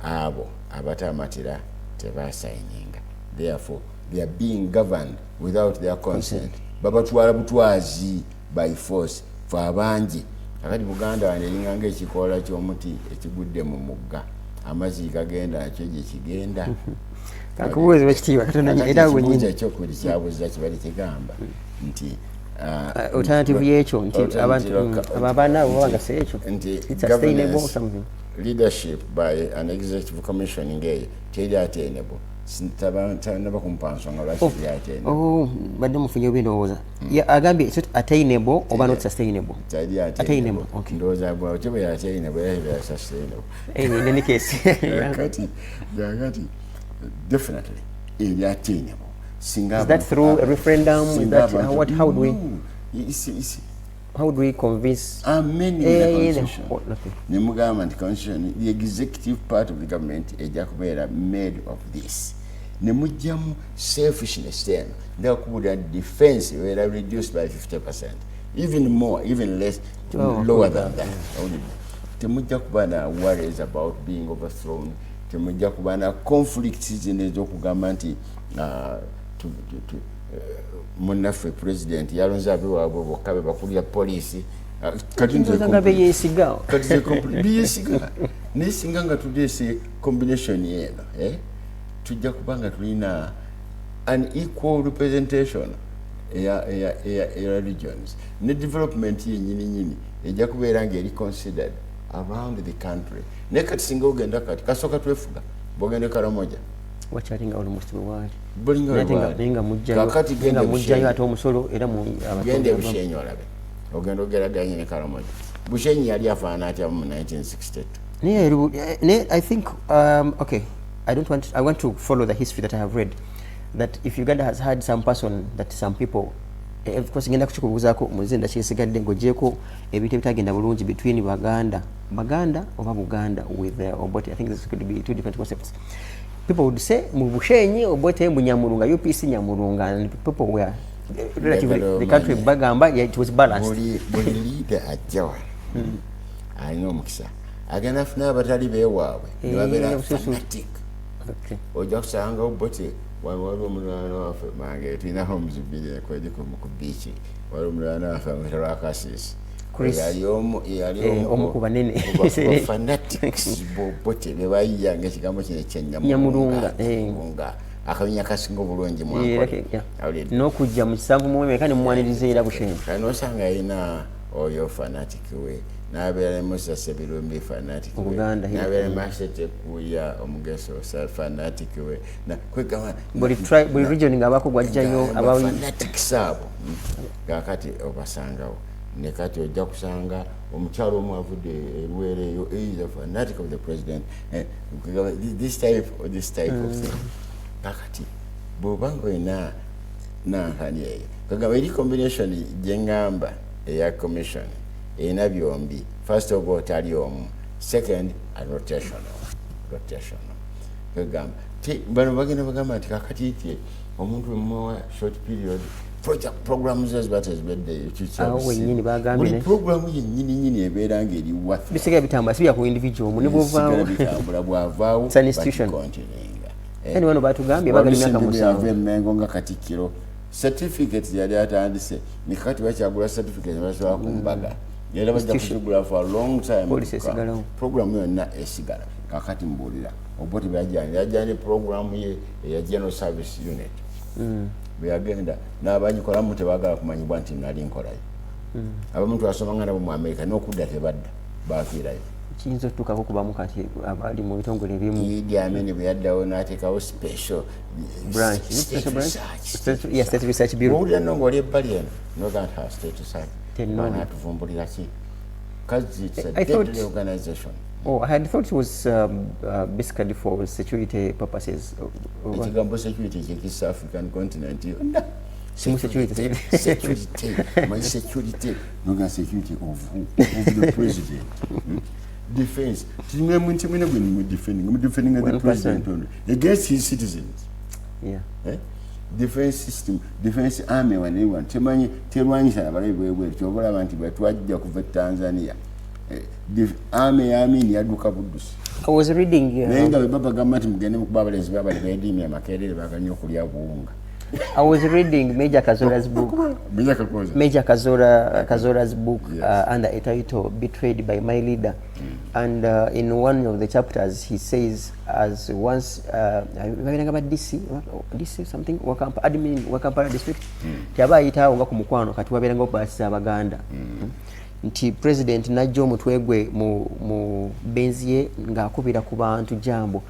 abo abatamatira tebasayininga, therefore they are being governed without their consent. Babatwala butwazi by force for abangi. Kakati Buganda wanelinganga ekikoola ky'omuti ekigudde mu mugga amazzi gagenda nakyo gye kigenda. Kakubuuza ekitiibwa Katonda era wenyini ekyokuli kyabuuza kibali kigamba nti alternative y'ekyo nti abantu abaana abo babanga si ekyo it's sustainable or something. Leadership by an executive commission ng'eyo teri attainable. Naba kumpansonga lwaki teri attainable. Badde mufunye obindowooza agambye it's not attainable oba not sustainable. Teri attainable. Okay. Ndowooza bwawe kyoba ya attainable era ya sustainable. In any case. Kakati definitely attainable. Is that through a referendum? Is that how do we? How do we convince? Many the constitution, the executive part of the government is made of this. Nemujamu selfishness then. There could a defense were reduced by 50%. even more, even less, lower than that. Temujja kuba na worries about being overthrown. Temujja kuba na conflicts ez'okugamba nti munnaffe president yalonze abewaabwe bokka be bakulira poliisi kati beyesiga naye singa nga tuleese combination yeeno tujja kuba nga tulina an equal representation eya regions ne development yennyini ejja kubeera nga eri considered around the country. Naye kati singa ogenda kati kasooka twefuga bwogende Karamoja wachalinga almost bwali bulinga kakati genda mujjayo ate omusolo era mu gende Bushenyi olabe ogenda ogeraganye ne Karamoja. Bushenyi yali afaana atya mu 1962. I think okay, I want to follow the history that I have read, that if Uganda has had some person, that some people, of course ngenda kuchikubuzaako muzinda kyesigadde ng'ogyeko ebintu ebitagenda bulungi between Baganda oba Buganda with Obote. I think this could be two different concepts. People would say mu Bushenyi Obote mu Nyamurunga, UPC Nyamurunga, and people were relatively the country bagamba it was balanced. Buli leader ajjawa alina omukisa agenda afuna abatali beewaabwe ne babeera fanatic. Ojja kusanga Obote waliwo omulwana waffe mange tulina homes bbiri kwejeko ku beach, waliwo omulwana waffe amwita Akasisi yali omu ku banene fanatics Obote be bayiyanga ekigambo kino ekyennyamurunga akabinja kasinga obulungi n'okujja mu kisanvu muweme kandi mumwaniriza era Bushenyi n'osanga alina oyo fanatic we n'abeera ne Musa Sebirumbi fanatic we n'abeera ne Mashete Kuya Omugeso fanatic we buli region ng'abaako gwajjayo fanatics abo kakati obasangawo ne kati ojja kusanga omukyalo omu avudde eruwere eyo is a fanatic of the president, this type of thing. Kakati bw'obanga olina nankani eyo kagamba eri combination gyengamba eya commission erina byombi. First of all tali omu, second a rotational kagamba bano bagenda bagamba nti kakati iti omuntu wemuwa short period programs ezibadde buli programu yennyini ebeera nga eri waffe bisigaye bitambula sibya ku individual mu ne bwovaawo bitambula bwavaawo yani wano batugambye bagali myaka musanvu Emmengo nga Katikkiro certificate yali atandise ne kati bakyagula certificate basobola kumbaga era bajja kusigula for a long time program yonna esigala kakati mbuulira Obote yajjani program ye eya general service unit bweyagenda n'abagikolamu tebaagala kumanyibwa nti nali nkolayo abamuntu asomanga nabo mu America n'okudda tebadda baafiirayo kiyinza otutukako kubamu kati abali mu bitongole ebimu Idi Amin bwe yaddawo n'ateekawo special branch state research bureau owulira nno ng'oli ebbali eno noga nti state research naatuvumbulira ki kazi it's a deadly organization. I had thought it was basically for security purposes. Ekigambo security ky'East African continent yonna. Security. My security. Noga security of who? Of the president. Defense. I'm defending the president against his citizens. Yeah. Defense system, defense army when anyone. Terwanyisa abalabe bwebwe kyobola abantu batwajja kuva Tanzania. Army yaduka buddusi. I was reading I was reading Major Kazora's book. Major Kazora's book under a title Betrayed by My Leader. And in one of the chapters he says as once DC something Wakampala district Tiabayitawo nga ku mukwano kati wabeeranga obaasa Abaganda. Nti president najja omutwe gwe mu benzi ye ng'akubira ku bantu jambo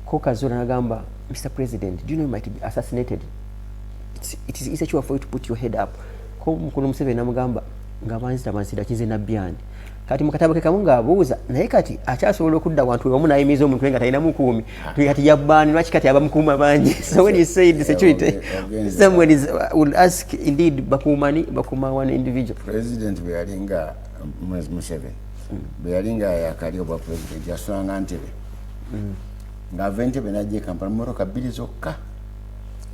ko Kazola nagamba Mr. President, do you know you might be assassinated? It is easier for you to put your head up. Ko mukulu Museveni namugamba ng'abanzita kize nabyandi kati mukatabo ke kamu ng'abuuza naye kati akyasobola okudda wantu omu n'ayimiza omuntu nga talina mukuumi kati yabbaani lwaki kati abamukuuma bangi. So when he said security someone will ask indeed bakuuma one individual. President bwe yalinga Museveni bwe yalinga yakali obwa president yaswanga Ntebe ng'ava Ntebe n'ajja e Kampala mmotoka bbiri zokka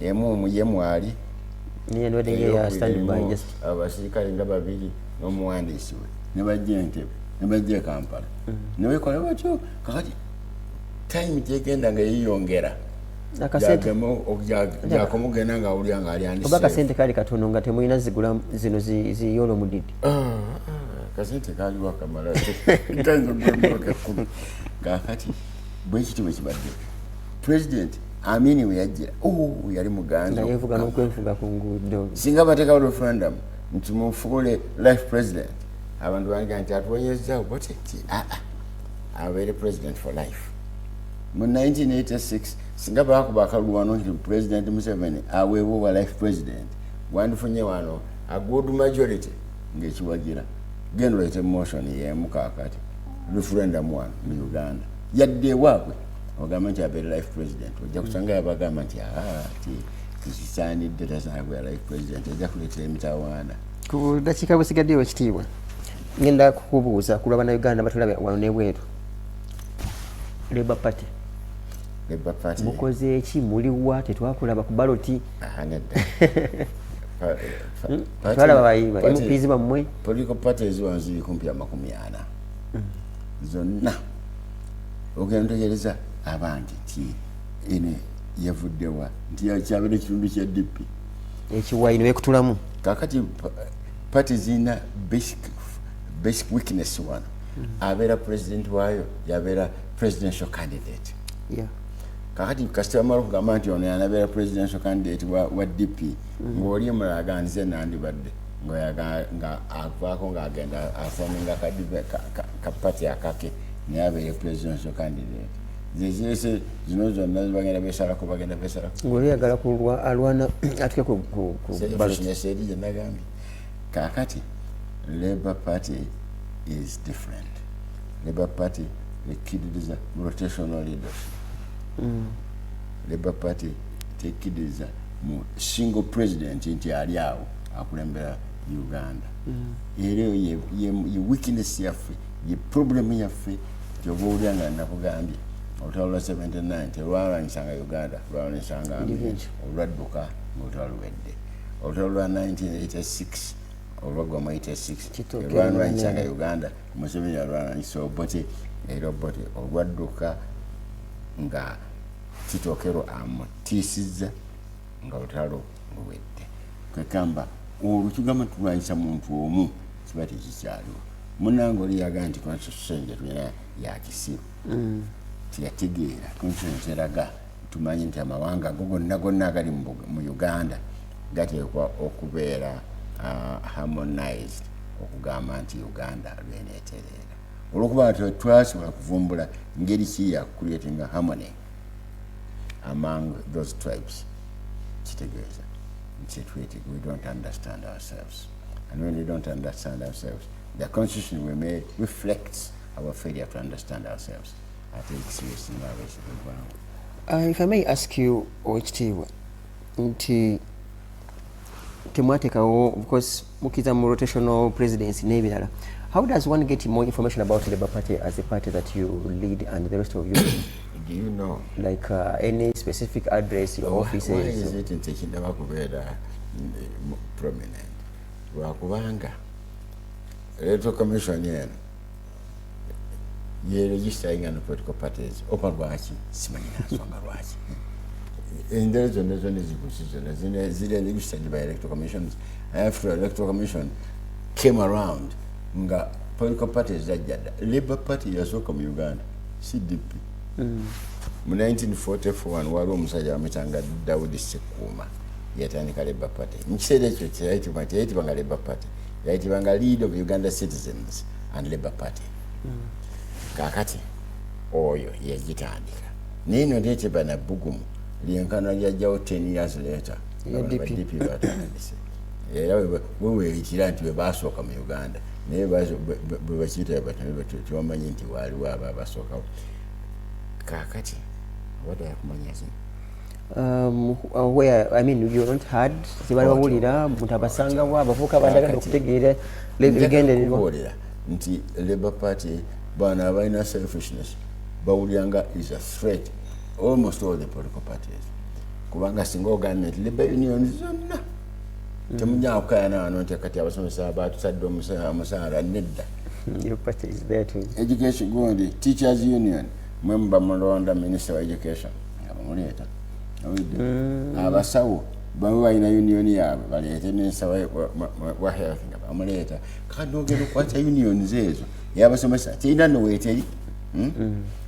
emu ye mwali niye ndo denge ya stand by just abasirikale nga babiri n'omuwandiisi we ne bajja Entebbe ne bajja Kampala ne bekola batyo kakati time gyegenda nga yeyongera jakomugenda nga awulira nga alyandise oba kasente kali katono nga temulina zigula zino ziyolo mudidi kasente kaliwo akamala tanzogembaka kumi kakati bwekiti bwekibadde president Amini we yajira yali muganda yevuga n'okwevuga ku nguudo singa bateekawo referendum nti mufuule life president abantu bange nti atuwenyezzawo boteki abeere president for life mu 1986 singa baakuba akalwano nti president Museveni aweebwa wa life president wandifunye wano a good majority ng'ekiwagira genda oleete motion y'emu kaakati referendum wano mu Uganda yadde ewaabwe ogamba nti abeere life president ojja kusanga yabagamba nti kisaanidde tasaabwe life president ojja kuleetera emitawaana ku dakiika busigaddeyo ekitiibwa ngenda kukubuuza ku lw'Abannayuganda batulaba wano n'ebweru Labour Party mukoze eki muliwa tetwakulaba ku baloti twalaba bayiba MPs bammwe political parties wanziri kumpi 40 zonna ogenda otegereza abangi nti ene yavuddewa nti yakyabera ekitundu kya DP ekiwayi wekutulamu kakati party zina basic weakness wano abeera president waayo yabeera presidential candidate kakati kasita amala okugamba nti ono yanabeera presidential candidate wa DP ng'oli emulala agandize nandibadde nga avaako ng'agenda afominga ka party akake naye abeere presidential candidate zezese zino zonna bagenda beesalako ng'oli yagala alwana atuke ku business eri gye nagambye kakati Labour Party is different. Labour Party ekkiriza rotational leadership. Labour Party tekkiriza mu single president nti ali awo akulembera Uganda. Era ye weakness yaffe, ye problem yaffe gyoba owulira nga nakugambye olutalo lwa 79 terwalwanyisanga Uganda lwalwanyisanga olwadduka ng'olutalo-luwedde. Olutalo lwa 1986 olwagwa mu 86 terwalwanyisanga Uganda Museveni alwanyisa Obote era Obote olwadduka nga Kitokero amutiisizza nga olutalo luwedde. Kwekamba olukigamba tulwanyisa muntu omu kiba tekikyaliwo. Munnange oli yagaa nti constitution gye tulina ya kisiru teyategeera constitution eraga tumanyi nti amawanga ago gonna agali mu Uganda gateekwa okubeera harmonized okugamba nti Uganda lweneetereera. Olwokuba twasobola kuvumbula ngeri ki ya creating a harmony among those tribes kitegeeza nti we don't understand ourselves, and when we don't understand ourselves the constitution we made reflects our failure to understand ourselves. I take seriously in our race. If I may ask you, Oweekitiibwa, nti temwateekawo because mukiza mu rotational presidency n'ebirala, how does one get more information about the Labour Party as a party that you lead and the rest of you? Do you know? Like any specific address, your offices? Why is it tekindaba kubeera prominent? Lwakubanga Electoral Commission eno yeregistering and political parties opa lwaki simanyi nansonga lwaki endala zonna zikusi zonna ziri registered by Electoral Commissions. After Electoral Commission came around nga political parties zajjadda. Labour Party yasooka mu Uganda CDP. Mu 1944 waliwo omusajja bamitanga Daudi Sekuuma yatandika Labour Party. Mu kiseera ekyo teyayitibwanga Labour Party, yayitibwanga League of Uganda Citizens and Labour Party. Kakati oyo yagitandika naye no ndeeteba na bbugumu lyenkana lyajjawo 10 years later DP batandise era weweekira nti bebasooka mu Uganda naye bwe bakiyita tebamanyi nti waaliwo abo abasookawo. Kakati wada yakumanya zino where I mean you don't had tebali bawulira mutabasangawo abavuka bandagala okutegeera bigendererwa nti Labour Party bana abalina selfishness bawulyanga is a threat almost all the political parties kubanga single government Labour unions zonna temujja okukayana wano nti kati abasomesa batusadde omusaala nedda. Your party is there too. Education gundi teachers union member mulonda minister of education abamuleeta abasawo bamwe balina union yaabwe baleete minister wa health nga bamuleeta kati nogenda okukwata unions ezo eyabasomesa terina noweeteri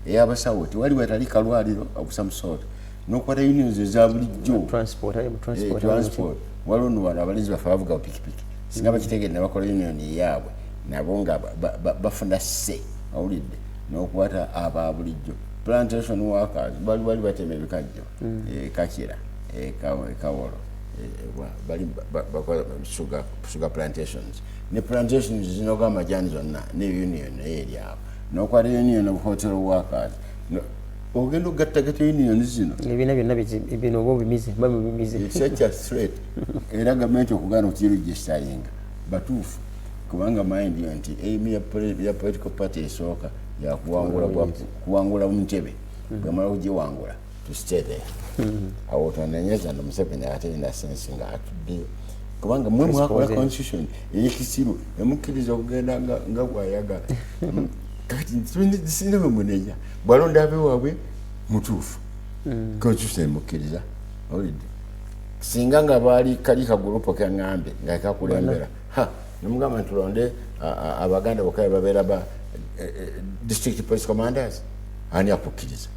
eyabasawo tewali wetali kalwaliro okusamusoota nokukwata unions eza bulijjo transport waliwo nowala abalenzi baffe bavuga pikipiki singa bakitegedde ne bakola union yaabwe nabo nga bafuna se awulidde n'okukwata aba bulijjo plantation workers bali batema ebikajjo kakira kawolo bali sugar plantations ne plantations zinoga amajani zonna ne union eryabo n'okukwata union of hotel workers ogenda okugattagatta union zino ebina byonna bino oba obimize such a threat era gavumenti okugaana okukiregisteringa batuufu kubanga mind yo nti aim ya political party esooka yakuwangula Muntebe bwemala okugiwangula to stay there awo tonanyeza no Museveni ate ina sense nga atuddeyo kubanga mwe mwakola constitution eyekisiru emukkiriza okugenda nga bwayagala kati singa munenya bwalonda abe waabwe mutuufu constitution emukkiriza olidde singa nga baali kali kagurupo kaŋŋambe nga kakulembera nomugamba tulonde abaganda bokka babeera ba district police commanders ani akukkiriza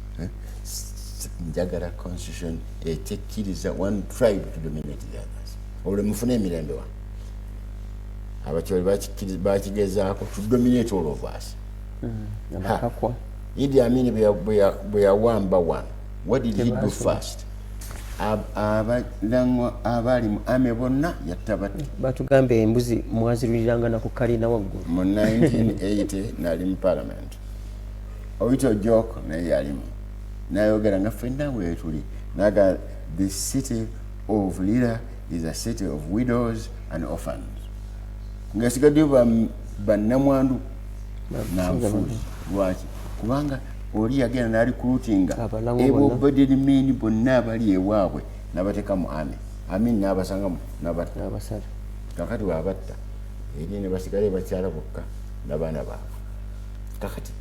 njagala constitution etekkiriza one tribe to dominate the others olwo mufune emirembe wa abakyoli bakigezaako to dominate all of us Idi Amin bwe yawamba one what did he do first abali mu ame bonna yattabati batugambe embuzi mwaziruriranga na kukalina waggulu mu 1980 nali mu parliament oyito joko naye yalimu nayogera nga ffenna weetuli naga the city of Lira is a city of widows and orphans ngasigadde bannamwandu nanfuuzi lwaki kubanga oli yagenda nali kulutinga ebo badeni mini bonna abali ewaabwe nabateka mu amin n'abasangamu n'abasala kakati baabatta eri ne basigale bakyala bokka n'abaana baabwe kakati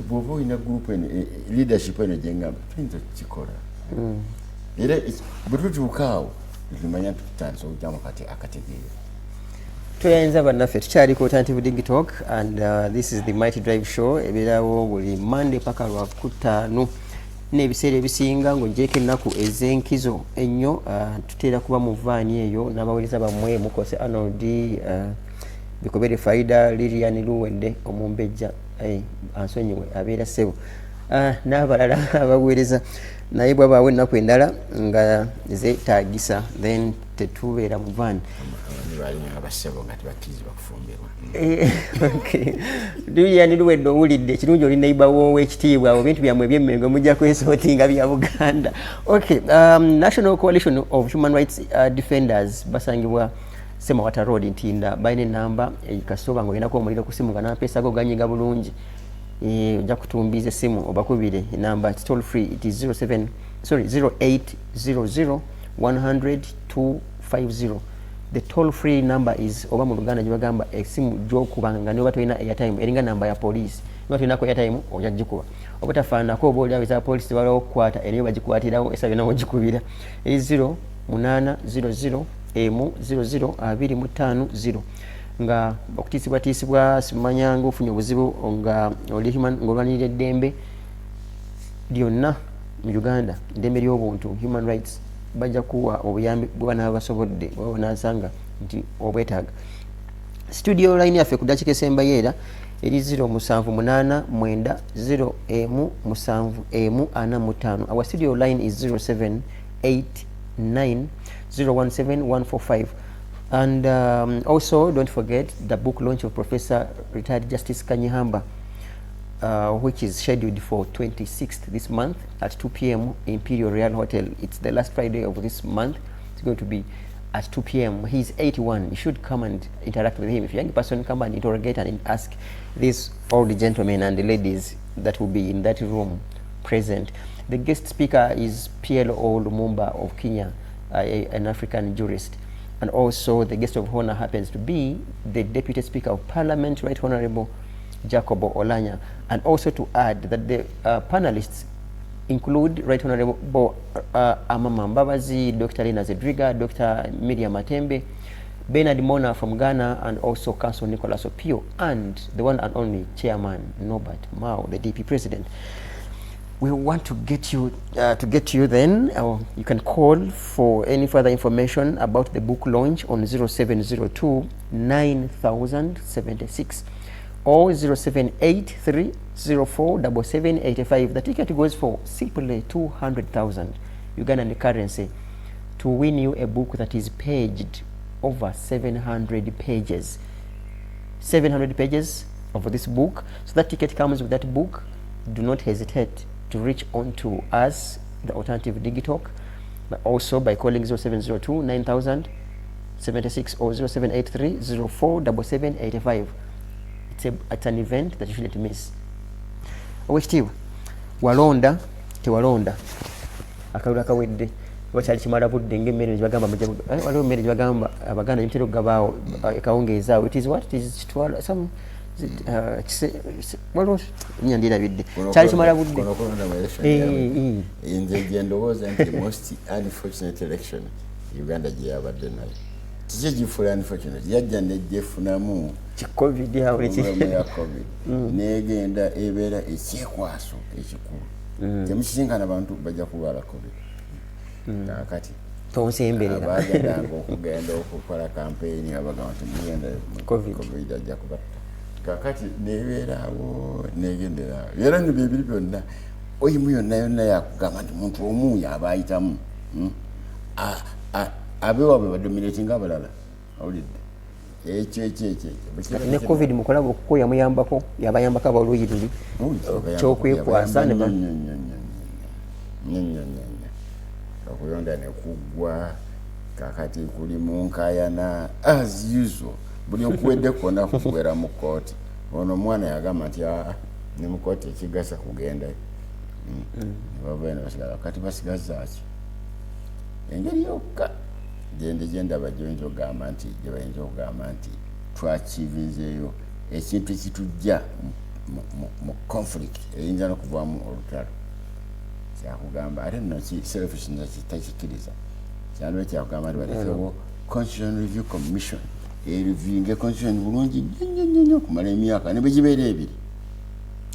bw'oba olina gurupu leadership eno gyengamba tuyinza kukikola era bwe tutuuka awo tumanya tutandisa okugyamu akategeera tuyinza bannaffe tukyaliko Alternative Digital and this is the Mighty Drive Show ebeerawo buli Monday paka lwakutaano n'ebiseera ebisinga ng'ogyeko ennaku ez'enkizo ennyo tuteera kuba mu vaani eyo n'abaweereza bammwe mukose Arnold Bikobere Faida Lilian Luwedde Omumbejja ansonyiwe abeera ssebo n'abalala abaweereza naye bwabaawo ennaku endala nga zeetaagisa then tetubeera mu vaani Lilian Luwedde owulidde kirungi oli neighbor w'ekitiibwa abo bintu byammwe eby'emmengo mujja kwesootinga bya Buganda. Okay, National Coalition of Human Rights Defenders basangibwa Semawata Road Ntinda balina enamba kasooba ng'olinako omuliro ku simu nga n'ampeesa go ganyiga bulungi ojja kutumbiza essimu obakubire enamba toll free it is 0800 100 250. The toll free number is oba mu Luganda gyebagamba esimu gy'okubanga niba tolina airtime eringa namba ya poliisi niba tolinako airtime ojja gikuba obutafaanako oba oliawo eza poliisi balawo okukwata eriyo bagikwatirawo esa byonna ogikubira eri 0800 00 nga okutiisibwatiisibwa simanyanga ofunye obuzibu nga oli human ng'olwanirira eddembe lyonna mu Uganda eddembe ly'obuntu human rights bajja kuwa obuyambi bwe banaba basobodde bwe banasanga nti obwetaaga. Studio line yaffe ku dakika esembayo eri 07890745. Our studio line is 0789017145. And also don't forget the book launch of Professor Retired Justice Kanyihamba, which is scheduled for 26th this month at 2 p.m. Imperial Royal Hotel. It's the last Friday of this month. It's going to be at 2 p.m. He's 81. You should come and interact with him. If you're a young person, come and interrogate and ask these old gentlemen and the ladies that will be in that room present. The guest speaker is PLO Lumumba of Kenya, an African jurist. And also the guest of honor happens to be the Deputy Speaker of Parliament, Right Honorable Jacobo Olanya. And also to add that the panelists include Right Honorable Amama Mbabazi, Dr. Lina Zedriga, Dr. Miriam Matembe, Bernard Mona from Ghana, and also Council Nicholas Opio, and the one and only Chairman Norbert Mao, the DP President. We want to get you then. You can call for any further information about the book launch on 0702 9076 or 0783 047785. The ticket goes for simply 200,000 Ugandan currency to win you a book that is paged over 700 pages. 700 pages of this book. So that ticket comes with that book. Do not hesitate to reach on to us, the Alternative Digitalk, but also by calling 0702 9076 or 0783 047785. It's an event that you shouldn't miss. Owek walonda tewalonda akalula kawedde wakyali kimala budde ng'emmere bagamba waliwo emmere bagamba Abaganda yimutera okugabaawo ekawungeezaawo. It is what? It is some nyandirabidde kyali kimala budde. Nze gye ndowooza nti most unfortunate election Uganda gye yabadde nayo kiki gifuula unfortunate yajja nejjefunamu covid ya covid negenda ebeera ekyekwaso ekikulu temukisinkana abantu bajja kulwala covid kakati tonsemberera bagendanga okugenda okukola campaign abagamba nti mugenda covid ajja kubatta kakati nebeeraawo negendera era nno byebiri byonna oyimu yonna yonna yakugamba nti muntu omu yaba ayitamu abewaabwe badominatinga abalala awulidde ekyo ne covid mukolabo okuko yamuyambako yabayambako abaluyi luli kyokwekwasa okuyonda nekugwa kakati kuli munkayana as usual buli okuwedde kwonna kugwera mu kooti ono omwana yagamba nti ne mu kooti ekigasa kugenda babaena basigala kati basigazaaki engeri yokka gyendaba gyoyinza okugamba nti gyebayinza okugamba nti twakivinzeeyo ekintu ekitujja mu conflict eyinza n'okuvaamu olutalo kyakugamba ate nno selfishness kitakikiriza kyaliwo kyakugamba nti balekewo constitution review commission ereviewinge constitution bulungi nnyo okumala emyaka ne bwe gibeera ebiri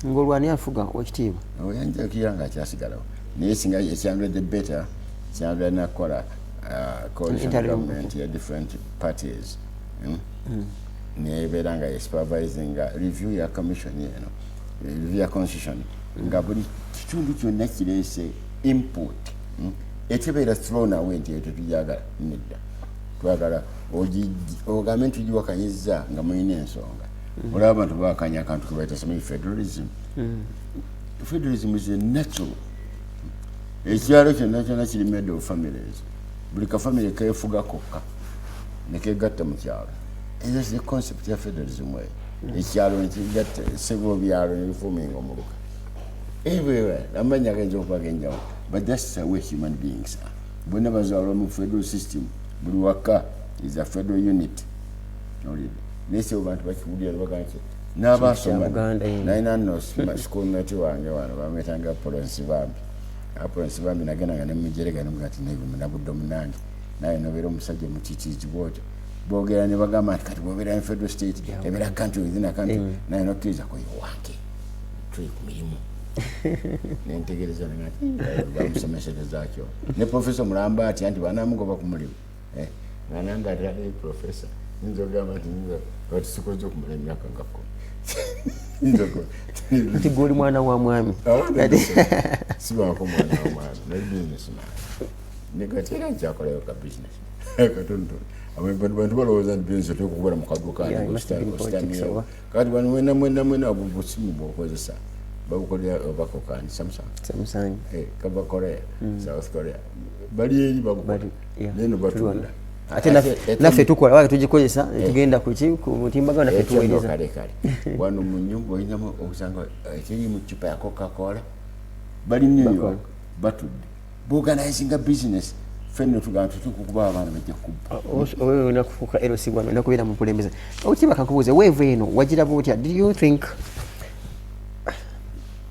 ng'olwani afuga wekitiibwa oyanjakira nga akyasigalawo naye singa ekyangudde better kyangudde nakola coalition government ya different parties nebeera nga supervising review ya commission yeno review ya constitution nga buli kitundu kyonna kireese input etebeera thrown away nti tetujagala nedda twagala ogambe nti tugiwakanyiza nga mulina ensonga olaba abantu bawakanya akantu kebaita sami federalism federalism is a natural ekyalo kyonna kyonna kiri made of families buli kafamily kefuga kokka nekegatta mu kyalo ezo the concept ya federalism way ekyalo nekigatta several byalo nebifuminga omuluka everywhere amanya genzo okubagenjawo but that's the way human beings are bonna bazalwa mu federal system buli waka is a federal unit nese abantu bakiwulira baganche n'abasoma naina no schoolmate wange wano bametanga Prince Bambi nagenda nga nemujerega nemugati nabudde omunange naye nobeera omusajja mukikiki bwotyo boogera ne bagamba nti kati bwobeera in federal state ebeera country within a country naye nokkiriza kuyiwange tuli ku mirimu nentegereza nati bamusomeserezakyo ne professor mulamba ati anti banamugoba ku mulimu nananga ati professor nzogamba nti kati sikoze okumala emyaka nga kkumi nti guli mwana wa mwami sibako mwana wa mwami ne business negati era nkyakolayo ka business katonotono abantu balowooza nti business tekukola mu kaduka kati bano mwena busimu bwokozesa babukolera bakokani Samsung kaba Korea South Korea bali eri bagukola neno batunda ate naffe tukola waka tugikozesa tugenda ku mutimbagano naffe tuweereza kale wano mu nyumba oyinamu okusanga ekiri mu cupa ya Coca-Cola bali New York batudde organizing a business fenno tugamba tukukuba abaana bajja kubba oyo nakufuuka LC wano nakubeera mu kulembeza okiba kankubuuze weevu eno wagiraba otya do you think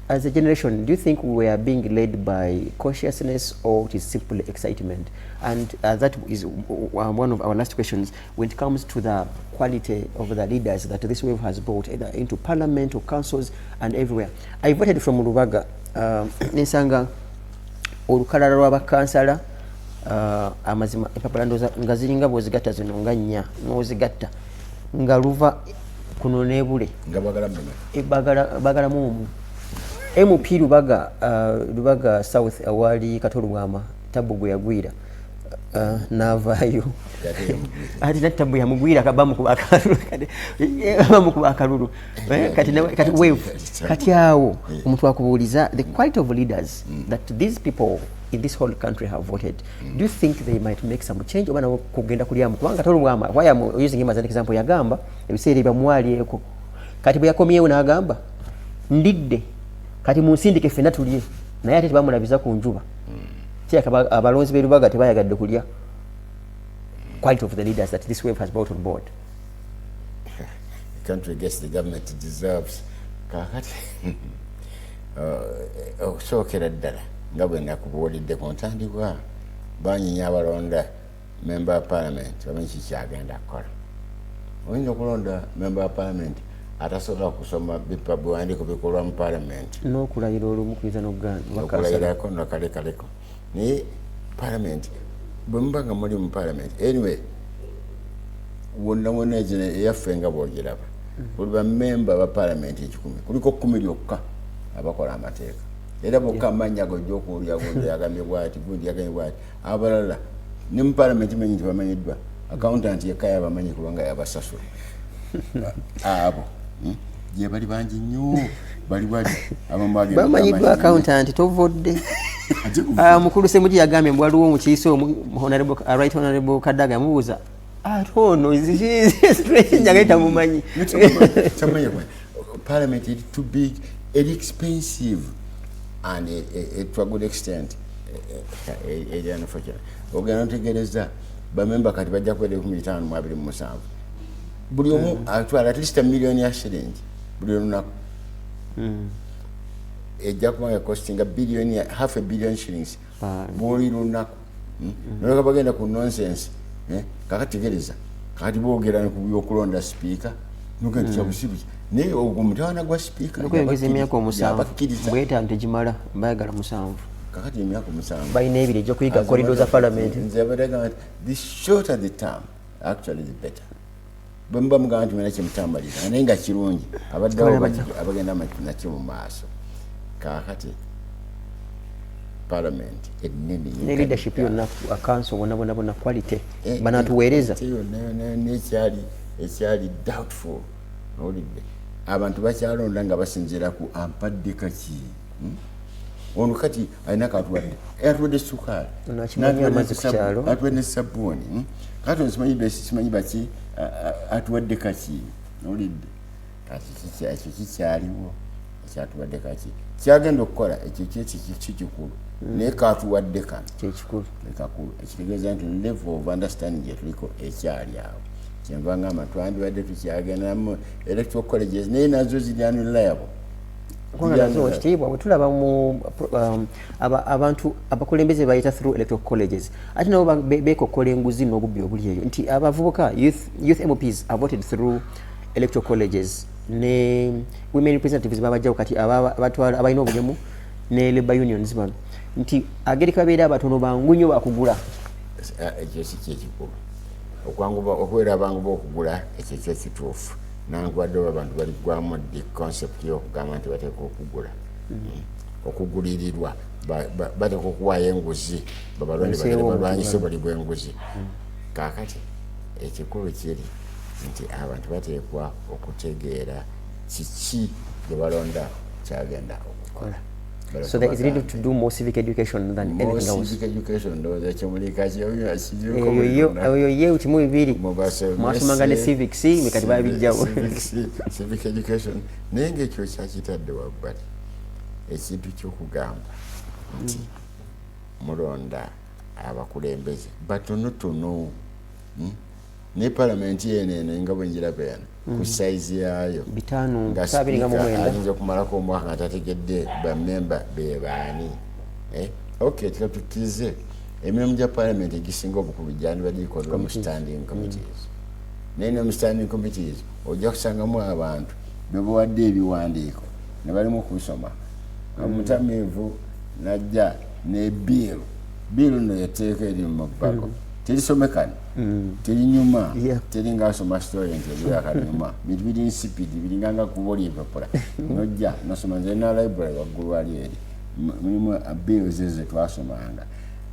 as a generation do you think we are being led by consciousness or it is simply excitement and that is one of our last questions when it comes to the quality of the leaders that this wave has brought either into parliament or councils and everywhere. I voted from Lubaga nesanga olukalala lw'abakansala amazima empapula ndoza nga ziringa bw'ozigatta zino nga nnya n'ozigatta nga luva kuno n'ebule nga bagala mumu MP Lubaga South awali Katolugwama tabu gwe yagwira n'avaayo ati natabu yamugwira akabamu ku akalulu kati wave kati awo omuntu akubuuliza the quality of leaders that these people in this whole country have voted do you think they might make some change oba nabo kugenda kulyamu kubanga Katolugwama why am using him as an example yagamba ebiseera byamwalieko kati bwe yakomyewo n'agamba ndidde kati munsindike ffenna tulye naye ate tebamulabiza ku njuba kyeka abalonzi b'e Lubaga tebayagadde kulya quality of the leaders that this wave has brought on board. The country gets the government deserves kakati okusookera ddala nga bwe nakubuulidde ku ntandikwa banyinya abalonda member of parliament bamanyi kikyagenda kukola oyinza okulonda member of parliament atasobola kusoma biwandiiko bikolwa mu parliament n'okulayira olumu kuyiza n'okulayirako nakalekaleko naye parliament bwe muba nga muli mu parliament anyway wonna eyaffe nga bwogiraba buli bamemba ba parliament 10 kuliko 10 lyokka abakola amateeka era bokka amannya gojja okuwulira gundi yagambye bwati gundi yagambye bwati abalala ne mu parliament manyi nti bamanyiddwa accountant yekka yabamanyi kubanga yabasasula abo gye bali bangi nnyo bali bamanyiddwa accountant tovodde mukulu Semuji yagambye mbu waliwo omukiise right honorable Kadaga amubuuza atono njagaita mumanyi parliament is too big and expensive and to a good extent ogenda ntegereza bamemba kati bajja kwera 15,207 buli omu atwala at least $1 million buli lunaku ejja kubanga costing half a billion shillings buli lunaku noleka bagenda ku nonsense kakategereza kati boogera ku byokulonda speaker nogenda kyabusibu naye ogumutawana gwa speaker nokwengeza emyaka 7 bweta ntegimala bayagala 7 kakati emyaka 7 balina ebiri ejja kuyiga corridor za parliament nze abadaga nti the shorter the term actually the better bwemba mugamba nti mwena kyemutambaliza naye nga kirungi abaddewo abagenda nakyo mu maaso kakati parliament ennene ne leadership yonna akanso bonna quality banatuweereza ekyali doubtful olidde abantu bakyalonda nga basinziira ku ampadde kaki ono kati alina katuwadde atuwadde sukaali atuwadde sabbuuni kati simanyi baki atuwadde kaki olidde kati ekyo kikyaliwo ekyatuwadde kaki kyagenda okukola ekyo kikulu naye katuwadde kano kyekikulu ekakulu ekitegeeza nti level of understanding etuliko ekyali awo kyenva ngamba twandibadde tukyagendamu electoral colleges naye nazo ziri unreliable nazo ekitiibwa bwe tulaba mu abantu abakulembeze bayita through electoral colleges ate nabo beekokola enguzi n'obubbi obuli eyo nti abavubuka youth MPs are voted through electoral colleges ne women representatives babajjawo kati abalina obulemu ne labor unions bano nti agereka babeera abatono bangu nnyo bakugula ekyo si kyekikulu okubeera abangu b'okugula ekyo kyekituufu nangwadde oba abantu baligwamu the concept y'okugamba nti bateeka okugula okugulirirwa bateeka okuwaayo enguzi babalonde bagere balwanyise buli bw'enguzi kaakati ekikulu kiri nti abantu bateekwa okutegeera kiki gye balonda kyagenda okukola. So there is need to do more civic education than anything else. Civic education ndoza kyomulikazi oyo ye uchimu bibiri mwasomanga ne civics mikati babijjawo civic education nenge ekyo kyakitadde wabbali ekintu ky'okugamba nti mulonda abakulembeze batonotono ne parliament yenene nga bwenjiraba yana ku size yayo bitano nga sabiri nga mwenda ayinza kumalako omwaka nga tategedde bamemba bebaani okay tukatukize emirimu gya parliament egisinga obukulu gyandibadde gikolera mu standing committees naye mu standing committees ojja kusangamu abantu bebawadde ebiwandiiko ne balimu kusoma omutamiivu najja ne bill no yateeka eri mu mabbago terisomekani terinyuma teringa asoma story nti ebyakanyuma bintu biri insipid biringanga kubola empapula nojja nosoma nze na library waggulu ali eri mulimu bill zeze twasomanga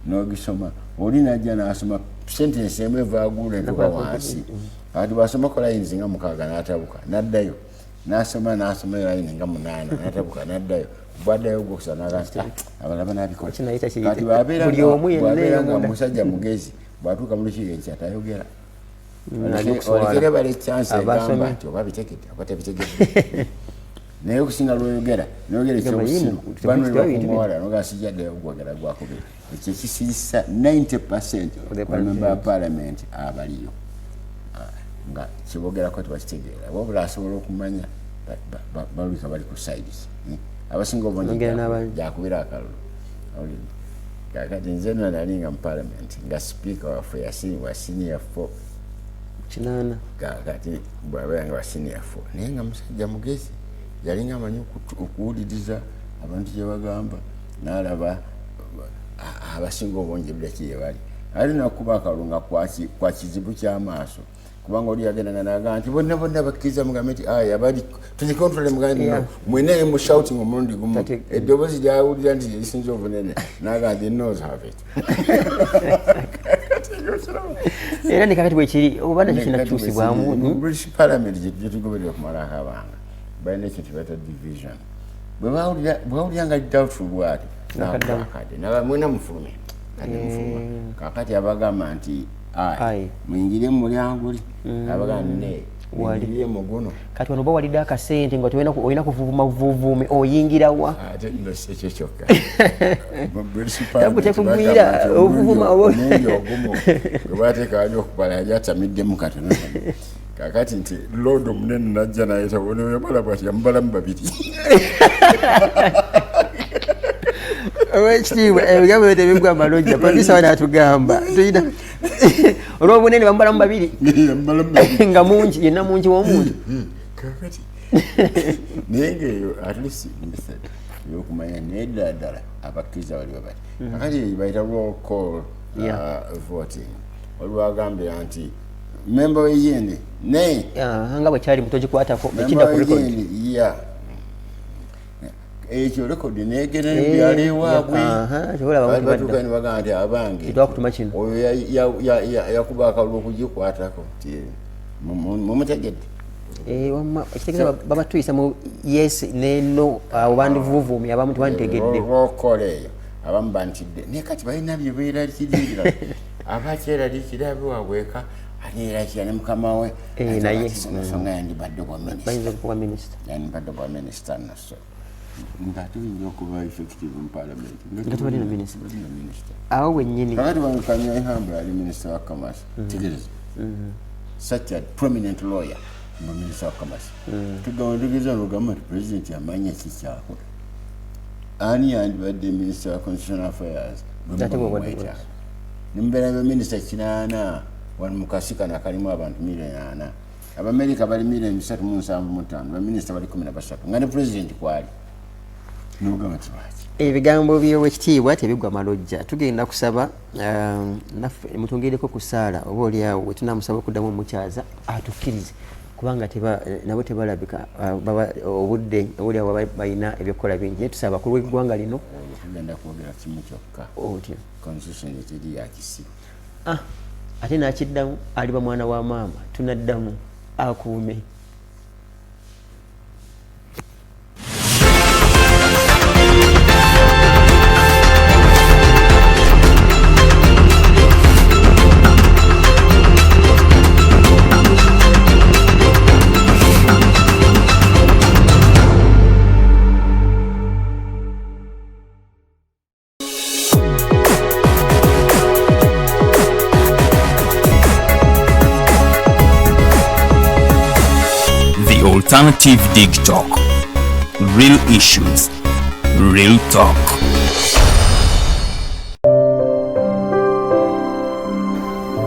nogisoma oli najja nasoma sentence emu evaagula entuka wansi kati bwasomako lines nga mukaaga n'atabuka naddayo nasoma line nga 8 n'atabuka naddayo bwaddayo gwokusa naga abalaba nabikola kati bwabeera nga musajja mugezi bwatuuka mu lukiiko ekyatayogera olekere bale chance egamba nti oba bitegedde oba tebitegedde naye okusinga lwoyogera noyogera ekyobusiru banolibakumuwala noga sijaddeyo gwogera gwakubiri ekyo kisirisa 90% bamemba ba parliament abaliyo nga kibogerako tebakitegeera wabula asobola okumanya balabika bali ku sides abasinga obungi jakubira akalulu kakati nze nali nga mu parliament nga speaker waffe wa senior 4 kinana kakati bwabeera nga wa senior 4 naye nga musajja mugezi yalinga amanyi okuwuliriza abantu gye bagamba n'alaba abasinga obungi buleki ye bali ali nakuba akalulu nga kwa kizibu ky'amaaso kubanga oli yagendanga naga nti bonna bakkiriza mugambe nti aya bali tuzikontrole mugambe no mwene mu shouting omulundi gumu eddoboozi lyawulira nti lisinze obunene naga nti knows have it era ne kakati bwekiri oba nakyo kinakyusibwamu British Parliament gye tugoberera okumalako abanga balina ekyo kibata division bwewawulira nga doubtful bwati nakadde mwena mufulume kakati abagamba nti mwingire mu mulyango li abagamba ne mwingire mu guno kati wano oba walidde akasente nga olina kuvuvuma vuvume oyingira wa ate nno si ekyo kyokka tekugwira ovuvuma omundi ogumu gwe bateeka wali okubala yali atamiddemu katono kakati nti lord omunene najja nayeta onoyamala bwati yamubalamu babiri ekitiibwa ebigambo byo tebigwa amalojja producer wana atugamba tulina olw'obunene bamubalamu babiri nga mungi yenna mungi w'omuntu kakati naye ngaeyo atlist yokumanya naye ddala abakkiriza waliwo bati kakati bayita roll call voting olwagambira nti memba weyende naye nga bwe kyali mutogikwatako ekidda ku record ekyo rekodi negenda nebyala ewaabwe batuuka ne bagamba nti abange oyo yakuba akalulu okugikwatako mumutegedde ekitegeeza babatuyisa mu yes neno abo bandivuvumi abamu tebanditegedde rokola eyo abamu bantidde naye kati balina byebeera kiririra abakyera likirabe wabweka anirakira ne mukama we naye nsonga yandibadde bwa minisita naso nga tuyinza okuba effective mu parliament nga tubalina minisita awo wennyini kakati bankanya ihamba yali minisita wa commerce tegereza such a prominent lawyer mu minisita wa commerce tugawandegeza nogamba nti president yamanya kikyakola ani yandibadde minisita wa constitutional affairs nimubeera bya minisita 8 wano mukasikana kalimu abantu 4,000 abamerika bali 375 baminisita bali 13 nga ne president kwali nogamba kibaki ebigambo by'owekitiibwa tebigwa malojja tugenda kusaba naffe mutungereko ku ssaala oba oliawo wetunamusaba okuddamu omukyaza atukkirize kubanga nabo tebalabika obudde oliawo balina ebyokukola bingi naye tusaba bakulu b'eggwanga lino tugenda kwogera kimu kyokka otyo constitution eteri yakisiba ate nakiddamu aliba mwana wa maama tunaddamu akuume Alternative Dig Talk. Real issues, real talk.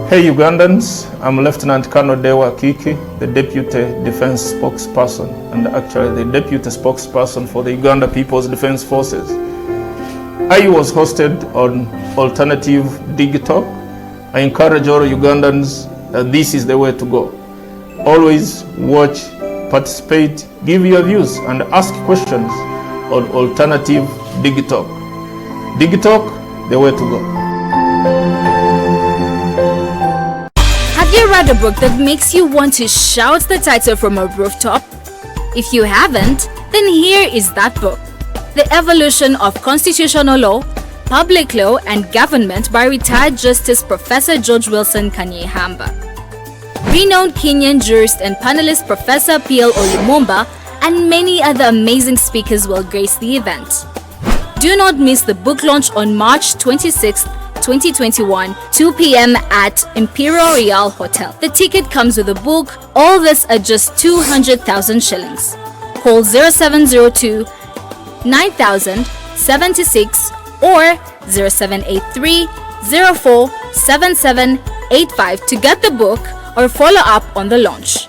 Hey Ugandans, I'm Lieutenant Colonel Dewa Kiki, the Deputy Defense Spokesperson and actually the Deputy Spokesperson for the Uganda People's Defense Forces. I was hosted on Alternative Dig Talk. I encourage all Ugandans that this is the way to go. Always watch, participate, give your views and ask questions on Alternative Dig Talk. Dig Talk, the way to go. Have you read a book that makes you want to shout the title from a rooftop? If you haven't, then here is that book. The Evolution of Constitutional Law, Public Law and Government by retired Justice Professor George Wilson Kanyehamba. Renowned Kenyan jurist and panelist Professor P.L. Olumumba and many other amazing speakers will grace the event. Do not miss the book launch on March 26th, 2021, 2 p.m. at Imperial Real Hotel. The ticket comes with a book, all this at just 200,000 shillings. Call 0702 9000 76 or 0783 04 7785 to get the book or follow up on the launch.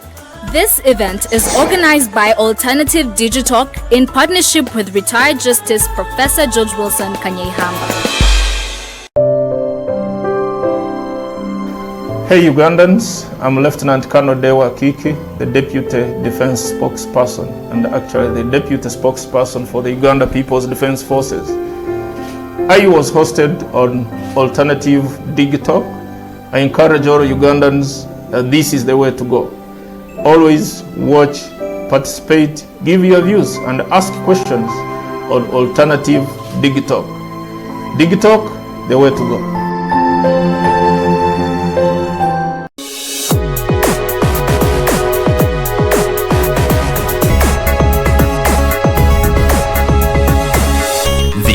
This event is organized by Alternative Digitalk in partnership with retired Justice Professor George Wilson Kanyehamba. Hey Ugandans, I'm Lieutenant Colonel Dewa Kiki, the Deputy Defense Spokesperson and actually the Deputy Spokesperson for the Uganda People's Defense Forces. I was hosted on Alternative Dig Talk. I encourage all Ugandans that this is the way to go. Always watch, participate, give your views and ask questions on Alternative Dig Talk. Dig Talk, the way to go.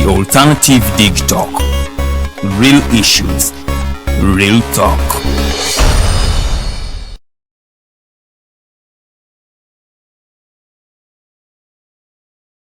Alternative Dig Talk. Real issues, real talk.